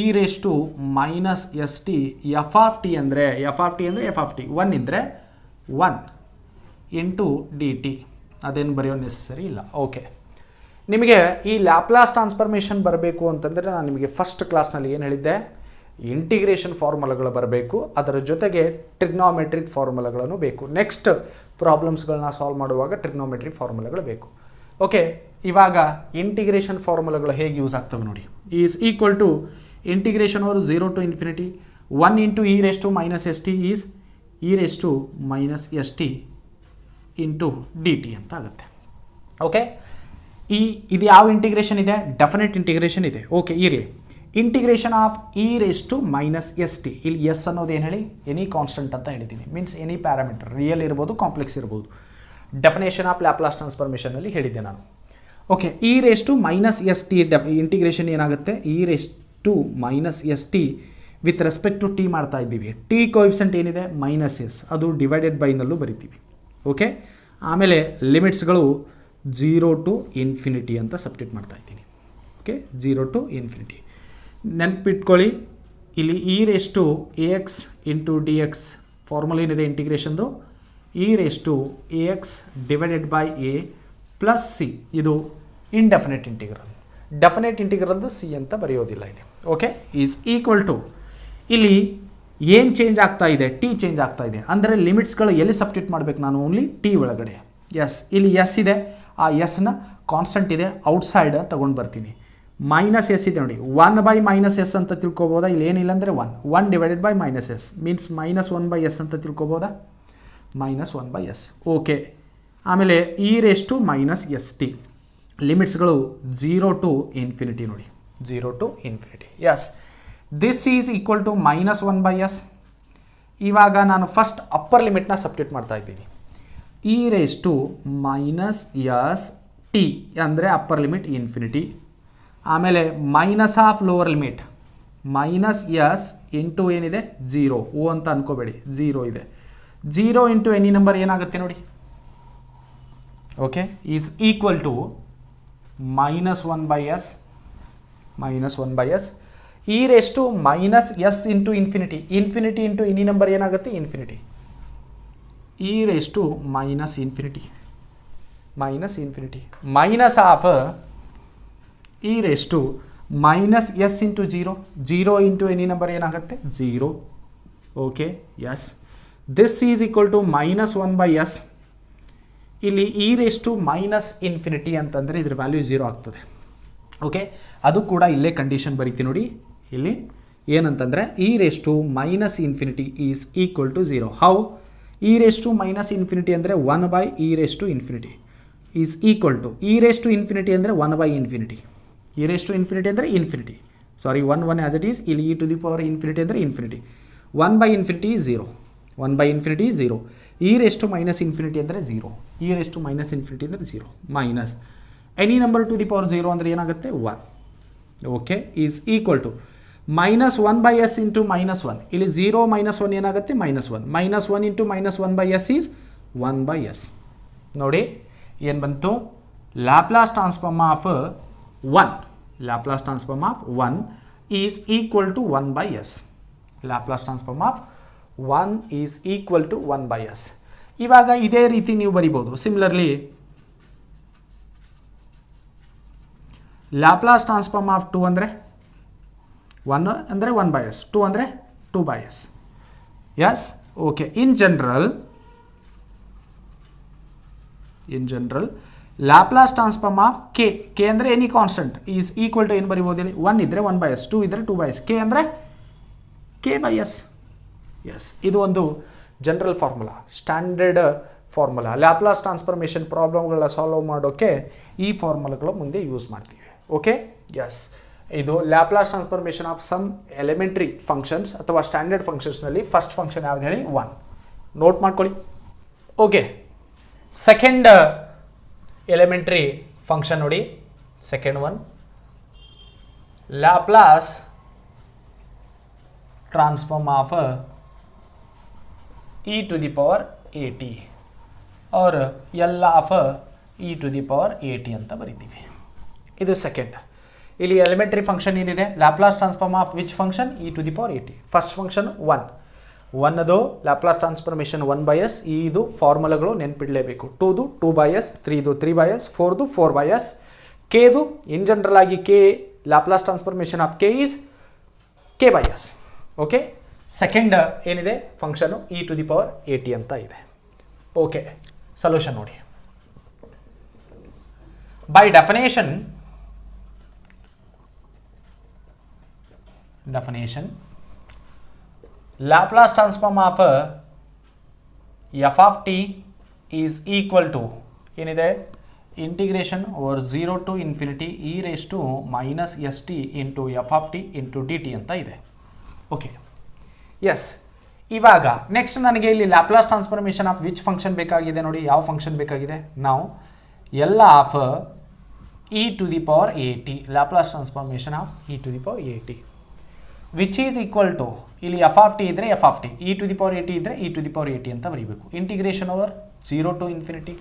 E race to minus S T F of T ಅಂದರೆ 1 ಇದ್ದರೆ 1 ಇಂಟು ಡಿ ಟಿ. ಅದೇನು ಬರೆಯೋ ನೆಸಸರಿ ಇಲ್ಲ. ಓಕೆ, ನಿಮಗೆ ಈ ಲ್ಯಾಪ್ಲಾಸ್ ಟ್ರಾನ್ಸ್ಫಾರ್ಮೇಷನ್ ಬರಬೇಕು ಅಂತಂದರೆ ನಾನು ನಿಮಗೆ ಫಸ್ಟ್ ಕ್ಲಾಸ್ನಲ್ಲಿ ಏನು ಹೇಳಿದ್ದೆ, ಇಂಟಿಗ್ರೇಷನ್ ಫಾರ್ಮುಲಾಗಳು ಬರಬೇಕು, ಅದರ ಜೊತೆಗೆ ಟ್ರಿಗ್ನೋಮೆಟ್ರಿಕ್ ಫಾರ್ಮುಲಾಗಳನ್ನು ಬೇಕು. ನೆಕ್ಸ್ಟ್ ಪ್ರಾಬ್ಲಮ್ಸ್ಗಳನ್ನ ಸಾಲ್ವ್ ಮಾಡುವಾಗ ಟ್ರಿಗ್ನೋಮೆಟ್ರಿಕ್ ಫಾರ್ಮುಲಾಗಳು ಬೇಕು. ಓಕೆ, ಇವಾಗ ಇಂಟಿಗ್ರೇಷನ್ ಫಾರ್ಮುಲಾಗಳು ಹೇಗೆ ಯೂಸ್ ಆಗ್ತವೆ ನೋಡಿ. Is equal to integration over 0 to infinity 1 into e raised to minus st is e raised to minus st into dt ಅಂತ ಆಗುತ್ತೆ. ಓಕೆ, ಇದು ಯಾವ ಇಂಟಿಗ್ರೇಷನ್ ಇದೆ? ಡೆಫಿನೆಟ್ ಇಂಟಿಗ್ರೇಷನ್ ಇದೆ. ಓಕೆ, ಇರಲಿ. Integration of e race to minus S T. ಇಲ್ಲಿ s ಅನ್ನೋದು ಏನು ಹೇಳಿ? ಎನಿ ಕಾನ್ಸ್ಟೆಂಟ್ ಅಂತ ಹೇಳಿದ್ದೀನಿ. ಮೀನ್ಸ್ ಎನಿ ಪ್ಯಾರಾಮೀಟರ್, ರಿಯಲ್ ಇರ್ಬೋದು, ಕಾಂಪ್ಲೆಕ್ಸ್ ಇರ್ಬೋದು. ಡೆಫಿನೇಷನ್ ಆಫ್ ಲ್ಯಾಪ್ಲಾಸ್ ಟ್ರಾನ್ಸ್ಫಾರ್ಮೇಷನಲ್ಲಿ ಹೇಳಿದ್ದೆ ನಾನು. Okay, e race to minus S t integration ಏನಾಗುತ್ತೆ? E race to minus S t with respect to T ಮಾಡ್ತಾ ಇದ್ದೀವಿ. ಟಿ ಕೋಎಫಿಷಿಯಂಟ್ ಏನಿದೆ? ಮೈನಸ್ ಎಸ್, ಅದು ಡಿವೈಡೆಡ್ ಬೈನಲ್ಲೂ ಬರಿತೀವಿ. ಓಕೆ, ಆಮೇಲೆ ಲಿಮಿಟ್ಸ್ಗಳು 0 to infinity ಅಂತ ಸಬ್ಸ್ಟಿಟ್ಯೂಟ್ ಮಾಡ್ತಾ ಇದ್ದೀನಿ. Okay, 0 to infinity. ನೆನ್ಪಿಟ್ಕೊಳ್ಳಿ, ಇಲ್ಲಿ e race to a x into D x formula ಏನಿದೆ ಇಂಟಿಗ್ರೇಷನ್ದು? E race to a x divided by a plus c. ಇದು ಇಂಡೆಫಿನೆಟ್ ಇಂಟಿಗ್ರಲ್. ಡೆಫಿನೆಟ್ ಇಂಟಿಗ್ರಲ್ದು ಸಿ ಅಂತ ಬರೆಯೋದಿಲ್ಲ ಇಲ್ಲಿ. ಓಕೆ, ಈಸ್ ಈಕ್ವಲ್ ಟು, ಇಲ್ಲಿ ಏನು ಚೇಂಜ್ ಆಗ್ತಾ ಇದೆ? ಟಿ ಚೇಂಜ್ ಆಗ್ತಾ ಇದೆ. ಅಂದರೆ ಲಿಮಿಟ್ಸ್ಗಳು ಎಲ್ಲಿ ಸಬ್ಸ್ಟಿಟ್ಯೂಟ್ ಮಾಡಬೇಕು ನಾನು? ಓನ್ಲಿ ಟಿ ಒಳಗಡೆ. ಎಸ್, ಇಲ್ಲಿ ಎಸ್ ಇದೆ, ಆ ಎಸ್ನ ಕಾನ್ಸ್ಟೆಂಟ್ ಇದೆ, ಔಟ್ಸೈಡ್ ತೊಗೊಂಡು ಬರ್ತೀನಿ. ಮೈನಸ್ ಎಸ್ ಇದೆ ನೋಡಿ, 1 by ಮೈನಸ್ ಎಸ್ ಅಂತ ತಿಳ್ಕೊಬೋದಾ? ಇಲ್ಲಿ ಏನಿಲ್ಲ ಅಂದರೆ 1 divided by minus s means minus 1 by s ಅಂತ ತಿಳ್ಕೊಬೋದಾ? Minus 1 by s. ಓಕೆ, ಆಮೇಲೆ e race to minus S t ಲಿಮಿಟ್ಸ್ಗಳು 0 to infinity ನೋಡಿ, 0 to infinity. Yes, this is equal to minus 1 by S. ಇವಾಗ ನಾನು ಫಸ್ಟ್ ಅಪ್ಪರ್ ಲಿಮಿಟ್ನ substitute ಮಾಡ್ತಾ ಇದ್ದೀನಿ. E race to minus S t ಅಂದರೆ upper limit infinity. ಆಮೇಲೆ minus of lower limit minus s into ಏನಿದೆ? 0. ಓ ಅಂತ ಅನ್ಕೋಬೇಡಿ, 0 ಇದೆ. 0 ಇಂಟು ಎನಿ ನಂಬರ್ ಏನಾಗುತ್ತೆ ನೋಡಿ. Okay, is equal to minus 1 by s, minus 1 by s. E race to minus s into infinity, infinity into any number ಏನಾಗುತ್ತೆ? Infinity. E race to minus infinity, minus infinity. Minus of e race to minus s into 0, 0 into any number ಏನಾಗುತ್ತೆ? 0. Okay, S. This is equal to minus 1 by s. ಇಲ್ಲಿ e race to minus infinity ಅಂತಂದರೆ ಇದ್ರ value 0 ಆಗ್ತದೆ. Okay, ಅದು ಕೂಡ ಇಲ್ಲೇ condition ಬರೀತೀನಿ ನೋಡಿ. ಇಲ್ಲಿ ಏನಂತಂದರೆ e race to minus infinity is equal to 0. How? E race to minus infinity ಅಂದರೆ 1 by e race to infinity is equal to e race to infinity ಅಂದರೆ 1 by infinity. E race to infinity ಅಂದರೆ infinity, sorry 1 as it is. ಇಲ್ಲಿ e to the power infinity ಅಂದರೆ infinity. 1 by infinity 0, 1 by infinity 0. E race to minus infinity ಅಂದರೆ 0, E race to minus infinity ಅಂದರೆ 0. Minus any number to the power 0 ಅಂದರೆ ಏನಾಗುತ್ತೆ? 1. Okay, is equal to minus 1 by S into minus 1. ಇಲ್ಲಿ 0 minus 1 ಏನಾಗುತ್ತೆ? Minus 1. Minus 1 into minus 1 by S is 1 by S. ನೋಡಿ ಏನು ಬಂತು? Laplace transform of 1, Laplace transform of 1 is equal to 1 by S. Laplace transform of 1 is equal to 1 by S. ಇವಾಗ ಇದೇ ರೀತಿ ನೀವು ಬರಿಬೋದು. ಸಿಮಿಲರ್ಲಿ ಲ್ಯಾಪ್ಲಾಸ್ ಟ್ರಾನ್ಸ್ಫಾರ್ಮ್ ಆಫ್ 2 ಅಂದರೆ 1 ಅಂದರೆ 1 by ಎಸ್, 2 ಅಂದರೆ 2 by s. Yes, okay. In general Laplace transform of k, k ಅಂದರೆ any constant is equal to ಏನು ಬರಿಬೋದು ಇಲ್ಲಿ? 1 ಇದ್ದರೆ 1 by ಎಸ್, 2 ಇದ್ದರೆ 2 by ಎಸ್, ಕೆ ಅಂದರೆ ಕೆ by ಎಸ್. ಎಸ್, ಇದು ಒಂದು general formula, standard formula. Laplace transformation ಪ್ರಾಬ್ಲಮ್ಗಳನ್ನ ಸಾಲ್ವ್ ಮಾಡೋಕ್ಕೆ ಈ ಫಾರ್ಮುಲಾಗಳು ಮುಂದೆ ಯೂಸ್ ಮಾಡ್ತೀವಿ. Okay, yes. ಇದು Laplace transformation of some elementary functions ಅಥವಾ ಸ್ಟ್ಯಾಂಡರ್ಡ್ ಫಂಕ್ಷನ್ಸ್ನಲ್ಲಿ ಫಸ್ಟ್ ಫಂಕ್ಷನ್ ಯಾವ್ದು ಹೇಳಿ? 1. ನೋಟ್ ಮಾಡ್ಕೊಳ್ಳಿ. ಓಕೆ, ಸೆಕೆಂಡ್ ಎಲಿಮೆಂಟ್ರಿ ಫಂಕ್ಷನ್ ನೋಡಿ. Second one, Laplace transform of e to the power at और L of e to the power at ಅಂತ ಬರೀತೀವಿ. ಇದು second. ಇಲ್ಲಿ ಎಲಿಮೆಂಟರಿ ಫಂಕ್ಷನ್ ಏನಿದೆ? Laplace transform of which function? e to the power at. First function 1 ಅದು Laplace transformation 1 by s. ಇದು ಫಾರ್ಮುಲಾಗಳು ನೆನ್ಪಿಡಲೇಬೇಕು. 2ದು 2 by s, 3ದು 3 by s, 4ದು 4 by s. ಕೆದು ಇನ್ ಜನರಲ್ ಆಗಿ k Laplace transformation of k is k by s. Okay, second ಏನಿದೆ ಫಂಕ್ಷನು e⁴ ಅಂತ ಇದೆ. ಓಕೆ, ಸೊಲ್ಯೂಷನ್ ನೋಡಿ. By definition Laplace transform of F of T is equal to ಏನಿದೆ integration over 0 to infinity e⁻ into F of T into D T ಅಂತ ಇದೆ. Okay, yes. ಇವಾಗ next ನನಗೆ ಇಲ್ಲಿ Laplace transformation of which function ಬೇಕಾಗಿದೆ ನೋಡಿ. ಯಾವ function ಬೇಕಾಗಿದೆ? ನಾವು L of e⁴ Laplace transformation of e⁴ which is equal to ಇಲ್ಲಿ ಎಫ್ ಆಫ್ ಟಿ ಇದ್ದರೆ ಎಫ್ ಆಫ್ ಟಿ, e⁴ ಇದ್ದರೆ e⁴ ಅಂತ ಬರೀಬೇಕು. Integration over 0 to infinity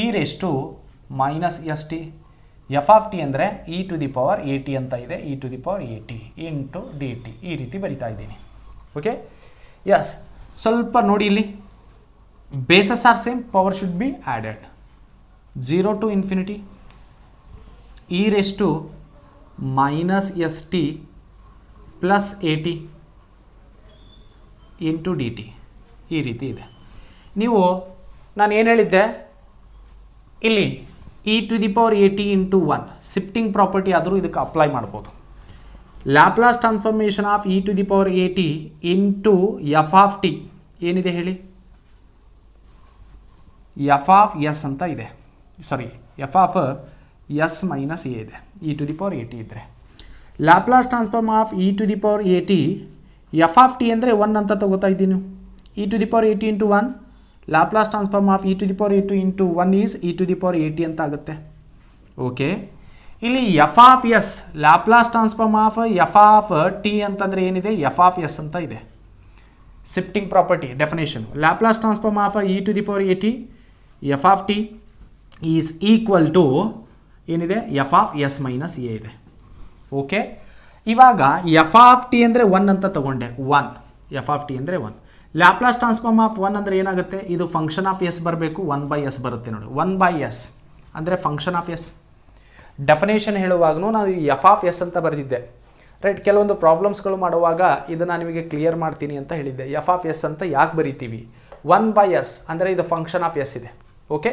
e⁻ f of T ಅಂದರೆ e⁴ ಅಂತ ಇದೆ, e⁴ ಇಂಟು ಡಿ ಟಿ ಈ ರೀತಿ ಬರಿತಾ ಇದ್ದೀನಿ. Okay, S. ಸ್ವಲ್ಪ ನೋಡಿ ಇಲ್ಲಿ bases are same, power should be added. 0 to infinity e⁻ plus AT into D T ಈ ರೀತಿ ಇದೆ. ನೀವು ನಾನು ಏನು ಹೇಳಿದ್ದೆ ಇಲ್ಲಿ e⁴ ಇಂಟು 1 ಶಿಫ್ಟಿಂಗ್ ಪ್ರಾಪರ್ಟಿ ಆದರೂ ಇದಕ್ಕೆ ಅಪ್ಲೈ ಮಾಡ್ಬೋದು. Laplace transformation of e⁴ into F of T ಏನಿದೆ ಹೇಳಿ? ಎಫ್ ಆಫ್ ಎಸ್ ಅಂತ ಇದೆ, sorry F of S minus A ಇದೆ e⁴ ಇದ್ದರೆ. Laplace transform of e⁴ F of T ಅಂದರೆ 1 ಅಂತ ತಗೋತಾ ಇದ್ದೀನಿ. e⁴ into 1 Laplace transform of e⁴ into 1 is e⁴ ಅಂತ ಆಗುತ್ತೆ. ಓಕೆ, ಇಲ್ಲಿ F of S Laplace transform of F of T ಅಂತಂದರೆ ಏನಿದೆ? ಎಫ್ ಆಫ್ ಎಸ್ ಅಂತ ಇದೆ. Shifting property definition Laplace transform of e⁴ F of T is equal to ಏನಿದೆ? F of S minus A ಇದೆ. Okay, ಇವಾಗ f of T ಅಂದರೆ 1 ಅಂತ ತಗೊಂಡೆ. 1 ಎಫ್ ಆಫ್ ಟಿ ಅಂದರೆ 1. ಲ್ಯಾಪ್ಲಾಸ್ ಟ್ರಾನ್ಸ್ಫಾರ್ಮ್ ಆಫ್ 1 ಅಂದರೆ ಏನಾಗುತ್ತೆ? ಇದು ಫಂಕ್ಷನ್ ಆಫ್ ಎಸ್ ಬರಬೇಕು, 1/s ಬರುತ್ತೆ ನೋಡಿ. 1/s ಅಂದರೆ ಫಂಕ್ಷನ್ ಆಫ್ ಎಸ್. ಡೆಫಿನೇಷನ್ ಹೇಳುವಾಗೂ ನಾನು ಎಫ್ ಆಫ್ ಎಸ್ ಅಂತ ಬರೆದಿದ್ದೆ, ರೈಟ್? ಕೆಲವೊಂದು ಪ್ರಾಬ್ಲಮ್ಸ್ಗಳು ಮಾಡುವಾಗ ಇದನ್ನು ನಿಮಗೆ ಕ್ಲಿಯರ್ ಮಾಡ್ತೀನಿ ಅಂತ ಹೇಳಿದ್ದೆ. ಎಫ್ ಆಫ್ ಎಸ್ ಅಂತ ಯಾಕೆ ಬರೀತೀವಿ? 1/s ಅಂದರೆ ಇದು ಫಂಕ್ಷನ್ ಆಫ್ ಎಸ್ ಇದೆ. ಓಕೆ,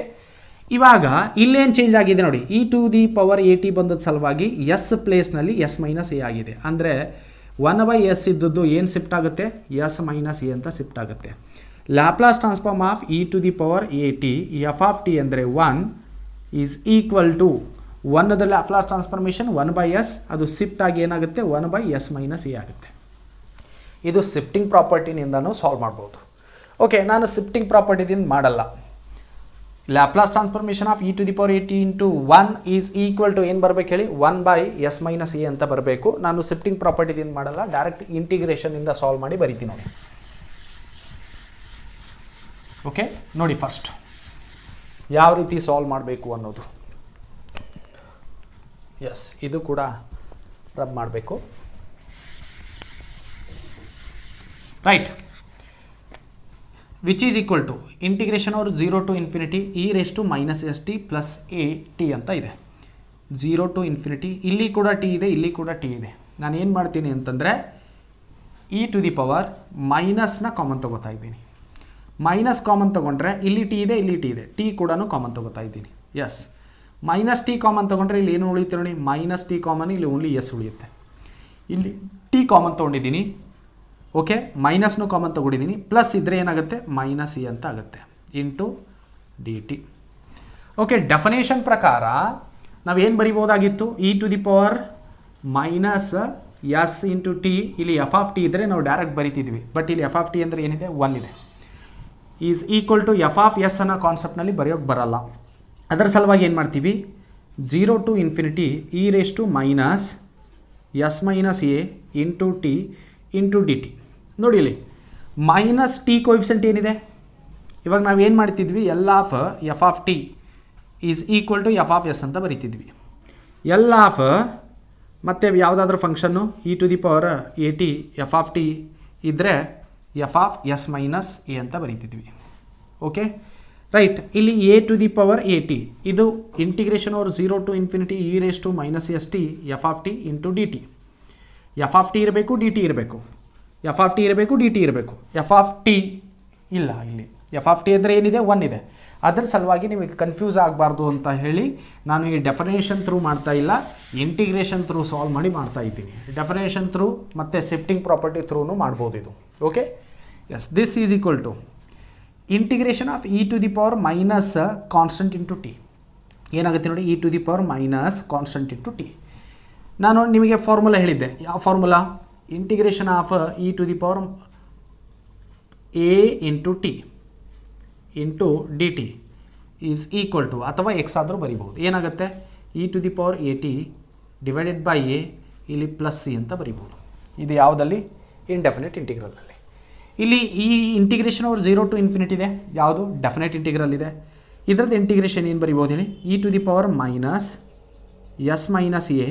ಇವಾಗ ಇಲ್ಲೇನು ಚೇಂಜ್ ಆಗಿದೆ ನೋಡಿ. e⁴ ಬಂದದ ಸಲುವಾಗಿ ಎಸ್ ಪ್ಲೇಸ್ನಲ್ಲಿ ಎಸ್ ಮೈನಸ್ ಎ ಆಗಿದೆ. ಅಂದರೆ 1/s ಇದ್ದದ್ದು ಏನು ಶಿಫ್ಟ್ ಆಗುತ್ತೆ? ಎಸ್ ಮೈನಸ್ ಎ ಅಂತ ಶಿಫ್ಟ್ ಆಗುತ್ತೆ. Laplace transform of e⁴ F of T ಅಂದರೆ 1 ಈಸ್ ಈಕ್ವಲ್ ಟು 1ದ ಲ್ಯಾಪ್ಲಾಸ್ ಟ್ರಾನ್ಸ್ಫಾರ್ಮೇಷನ್ 1/s, ಅದು ಶಿಫ್ಟ್ ಆಗಿ ಏನಾಗುತ್ತೆ? 1/s ಮೈನಸ್ ಎ ಆಗುತ್ತೆ. ಇದು ಶಿಫ್ಟಿಂಗ್ ಪ್ರಾಪರ್ಟಿನಿಂದನೂ ಸಾಲ್ವ್ ಮಾಡ್ಬೋದು. ಓಕೆ, ನಾನು ಶಿಫ್ಟಿಂಗ್ ಪ್ರಾಪರ್ಟಿದಿಂದ ಮಾಡಲ್ಲ. Laplace transformation of e⁴ into 1 is equal to ಏನು ಬರಬೇಕು ಹೇಳಿ? 1/s ಮೈನಸ್ ಎ ಅಂತ ಬರಬೇಕು. ನಾನು ಶಿಫ್ಟಿಂಗ್ ಪ್ರಾಪರ್ಟಿದಿಂದ ಮಾಡಲ್ಲ, ಡೈರೆಕ್ಟ್ ಇಂಟಿಗ್ರೇಷನಿಂದ ಸಾಲ್ವ್ ಮಾಡಿ ಬರಿತೀನಿ ನೋಡಿ. ಓಕೆ, ನೋಡಿ ಫಸ್ಟ್ ಯಾವ ರೀತಿ ಸಾಲ್ವ್ ಮಾಡಬೇಕು ಅನ್ನೋದು. ಎಸ್, ಇದು ಕೂಡ ರಬ್ ಮಾಡಬೇಕು, right? Which is equal to integration over 0 to infinity e⁻ plus AT ಅಂತ ಇದೆ. 0 to ಇನ್ಫಿನಿಟಿ, ಇಲ್ಲಿ ಕೂಡ ಟಿ ಇದೆ, ಇಲ್ಲಿ ಕೂಡ ಟಿ ಇದೆ. ನಾನು ಏನು ಮಾಡ್ತೀನಿ ಅಂತಂದರೆ e⁻ ಕಾಮನ್ ತೊಗೋತಾ ಇದ್ದೀನಿ. ಮೈನಸ್ ಕಾಮನ್ ತೊಗೊಂಡ್ರೆ ಇಲ್ಲಿ ಟಿ ಇದೆ, ಇಲ್ಲಿ ಟಿ ಇದೆ, ಟಿ ಕೂಡ ಕಾಮನ್ ತೊಗೋತಾ ಇದ್ದೀನಿ. ಎಸ್, -t ಕಾಮನ್ ತೊಗೊಂಡ್ರೆ ಇಲ್ಲಿ ಏನು ಉಳಿಯುತ್ತೆ ನೋಡಿ? -t ಕಾಮನ್, ಇಲ್ಲಿ ಓನ್ಲಿ ಎಸ್ ಉಳಿಯುತ್ತೆ. ಇಲ್ಲಿ ಟಿ ಕಾಮನ್ ತೊಗೊಂಡಿದ್ದೀನಿ. ಓಕೆ, ಮೈನಸ್ನು ಕಾಮನ್ ತೊಗೊಂಡಿದ್ದೀನಿ. ಪ್ಲಸ್ ಇದ್ದರೆ ಏನಾಗುತ್ತೆ? -e ಅಂತ ಆಗುತ್ತೆ into D T. Okay, definition ಪ್ರಕಾರ ನಾವೇನು ಬರಿಬೋದಾಗಿತ್ತು? e⁻ -s into T. ಇಲ್ಲಿ ಎಫ್ ಆಫ್ ಟಿ ಇದ್ದರೆ ನಾವು ಡೈರೆಕ್ಟ್ ಬರಿತಿದ್ವಿ. ಬಟ್ ಇಲ್ಲಿ ಎಫ್ ಆಫ್ ಟಿ ಅಂದರೆ ಏನಿದೆ? 1 ಇದೆ. Is equal to F of S ಅನ್ನೋ ಕಾನ್ಸೆಪ್ಟ್ನಲ್ಲಿ ಬರೆಯೋಕ್ಕೆ ಬರಲ್ಲ. ಅದರ ಸಲುವಾಗಿ ಏನು ಮಾಡ್ತೀವಿ? 0 to infinity e⁻s minus A into T into D t. ನೋಡಿ ಇಲ್ಲಿ -t ಕೋಎಫಿಷಿಯಂಟ್ ಏನಿದೆ? ಇವಾಗ ನಾವು ಏನು ಮಾಡ್ತಿದ್ವಿ? L of F of T is equal to F of S ಅಂತ ಬರಿತಿದ್ವಿ. ಎಲ್ ಆಫ್ ಮತ್ತು ಯಾವುದಾದ್ರೂ ಫಂಕ್ಷನ್ನು e⁻ ಎಫ್ ಆಫ್ ಟಿ ಇದ್ದರೆ F of S minus A ಅಂತ ಬರಿತಿದ್ವಿ. Okay, right. ಇಲ್ಲಿ e to the power A t, ಇದು integration over 0 to infinity E race to minus S T F of T into D T. F of T ಇರಬೇಕು, D T ಇರಬೇಕು, F of T ಇರಬೇಕು, D T ಇರಬೇಕು. F of T ಇಲ್ಲ, ಇಲ್ಲಿ F of T ಅಂದರೆ ಏನಿದೆ, 1 ಇದೆ. ಅದರ ಸಲುವಾಗಿ ನಿಮಗೆ ಕನ್ಫ್ಯೂಸ್ ಆಗಬಾರ್ದು ಅಂತ ಹೇಳಿ ನಾನು ಈ ಡೆಫಿನೇಷನ್ ಥ್ರೂ ಮಾಡ್ತಾ ಇಲ್ಲ, ಇಂಟಿಗ್ರೇಷನ್ ಥ್ರೂ ಸಾಲ್ವ್ ಮಾಡಿ ಮಾಡ್ತಾ ಇದ್ದೀನಿ. ಡೆಫಿನೇಷನ್ ಥ್ರೂ ಮತ್ತು ಶಿಫ್ಟಿಂಗ್ ಪ್ರಾಪರ್ಟಿ ಥ್ರೂನು ಮಾಡ್ಬೋದು ಇದು. Okay, S, this is equal to integration of E to the power minus constant into T. ಏನಾಗುತ್ತೆ ನೋಡಿ, E to the power minus constant into T. ನಾನು ನಿಮಗೆ ಫಾರ್ಮುಲಾ ಹೇಳಿದ್ದೆ. ಯಾವ formula? Integration of E to the power A into T into D T is equal to, ಅಥವಾ X ಆದರೂ ಬರಿಬೋದು. ಏನಾಗುತ್ತೆ, E to the power A T divided by A, ಇಲ್ಲಿ plus C ಅಂತ ಬರಿಬೋದು. ಇದು ಯಾವುದಲ್ಲಿ? ಇಂಡೆಫಿನೆಟ್ ಇಂಟಿಗ್ರಲ್ನಲ್ಲಿ. ಇಲ್ಲಿ ಈ ಇಂಟಿಗ್ರೇಷನ್ ಓವರ್ 0 ಟು ಇನ್ಫಿನಿಟಿ ಇದೆ, ಯಾವುದು? ಡೆಫಿನೆಟ್ ಇಂಟಿಗ್ರಲ್ ಇದೆ. ಇದರದ್ದು ಇಂಟಿಗ್ರೇಷನ್ ಏನು ಬರಿಬೋದು ಹೇಳಿ? E to the power minus S minus A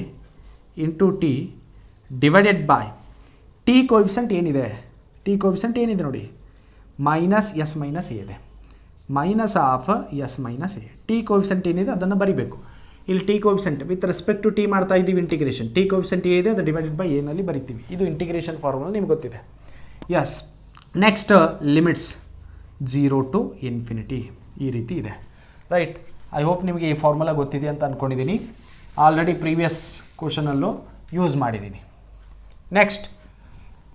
into T divided by T coefficient ಏನಿದೆ, ಟಿ ಕೋಎಫಿಷಿಯಂಟ್ ಏನಿದೆ ನೋಡಿ, ಮೈನಸ್ ಎಸ್ ಮೈನಸ್ ಎ ಇದೆ, minus of S minus A. T coefficient ಏನಿದೆ ಅದನ್ನು ಬರಿಬೇಕು. ಇಲ್ಲಿ T coefficient with respect to T ಮಾಡ್ತಾ ಇದ್ದೀವಿ ಇಂಟಿಗ್ರೇಷನ್. ಟಿ ಕೋಎಫಿಷಿಯಂಟ್ ಏ ಇದೆ ಅದು ಡಿವೈಡೆಡ್ ಬೈ ಎನಲ್ಲಿ ಬರಿತೀವಿ. ಇದು ಇಂಟಿಗ್ರೇಷನ್ ಫಾರ್ಮುಲಾ ನಿಮ್ಗೆ ಗೊತ್ತಿದೆ. S, next limits 0 to infinity ಈ ರೀತಿ ಇದೆ. ರೈಟ್, ಐ ಹೋಪ್ ನಿಮಗೆ ಈ ಫಾರ್ಮುಲಾ ಗೊತ್ತಿದೆ ಅಂತ ಅಂದ್ಕೊಂಡಿದ್ದೀನಿ. ಆಲ್ರೆಡಿ ಪ್ರೀವಿಯಸ್ ಕ್ವಶನಲ್ಲೂ ಯೂಸ್ ಮಾಡಿದ್ದೀನಿ. Next,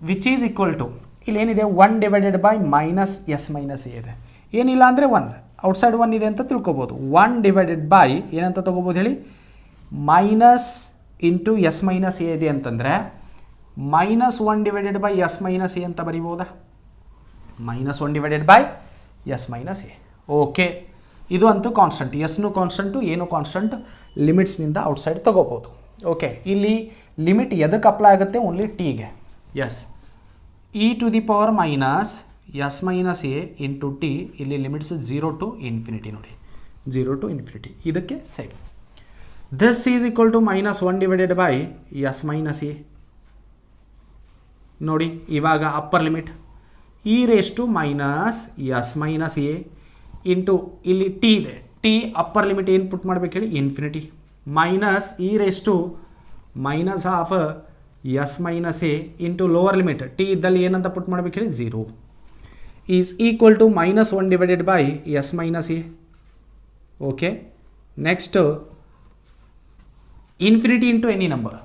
which is equal to, ಇಲ್ಲಿ ಏನಿದೆ 1 divided by minus S minus A ಇದೆ. ಏನಿಲ್ಲ ಅಂದರೆ 1 ಔಟ್ಸೈಡ್ 1 ಇದೆ ಅಂತ ತಿಳ್ಕೊಬೋದು. 1 ಡಿವೈಡೆಡ್ ಬೈ ಏನಂತ ತೊಗೋಬೋದು ಹೇಳಿ, minus into S minus A ಇದೆ ಅಂತಂದರೆ minus 1 divided by S minus A ಅಂತ ಬರಿಬೋದಾ? Minus 1 divided by S minus A. Okay, ಇದು ಅಂತೂ ಕಾನ್ಸ್ಟೆಂಟ್, ಎಸ್ನು ಕಾನ್ಸ್ಟೆಂಟು, ಏನು ಕಾನ್ಸ್ಟೆಂಟ್, ಲಿಮಿಟ್ಸ್ನಿಂದ ಔಟ್ಸೈಡ್ ತೊಗೋಬೋದು. ಓಕೆ, ಇಲ್ಲಿ ಲಿಮಿಟ್ ಎದಕ್ಕೆ ಅಪ್ಲೈ ಆಗುತ್ತೆ? ಓನ್ಲಿ ಟಿಗೆ. Yes, e to the power minus S minus A into T, ಇಲ್ಲಿ ಲಿಮಿಟ್ಸ್ 0 ಟು ಇನ್ಫಿನಿಟಿ ನೋಡಿ, 0 ಟು ಇನ್ಫಿನಿಟಿ. ಇದಕ್ಕೆ same. This is equal to minus 1 divided by S minus A ನೋಡಿ. ಇವಾಗ upper limit E race to minus S minus A into ಇಲ್ಲಿ T ಇದೆ, T upper limit ಏನು put ಮಾಡ್ಬೇಕು ಹೇಳಿ, infinity, minus E race to minus of S minus A into lower limit T ಇದ್ದಲ್ಲಿ ಏನಂತ put ಮಾಡ್ಬೇಕು ಹೇಳಿ, 0 is equal to minus 1 divided by S minus A. Okay, next infinity into any number,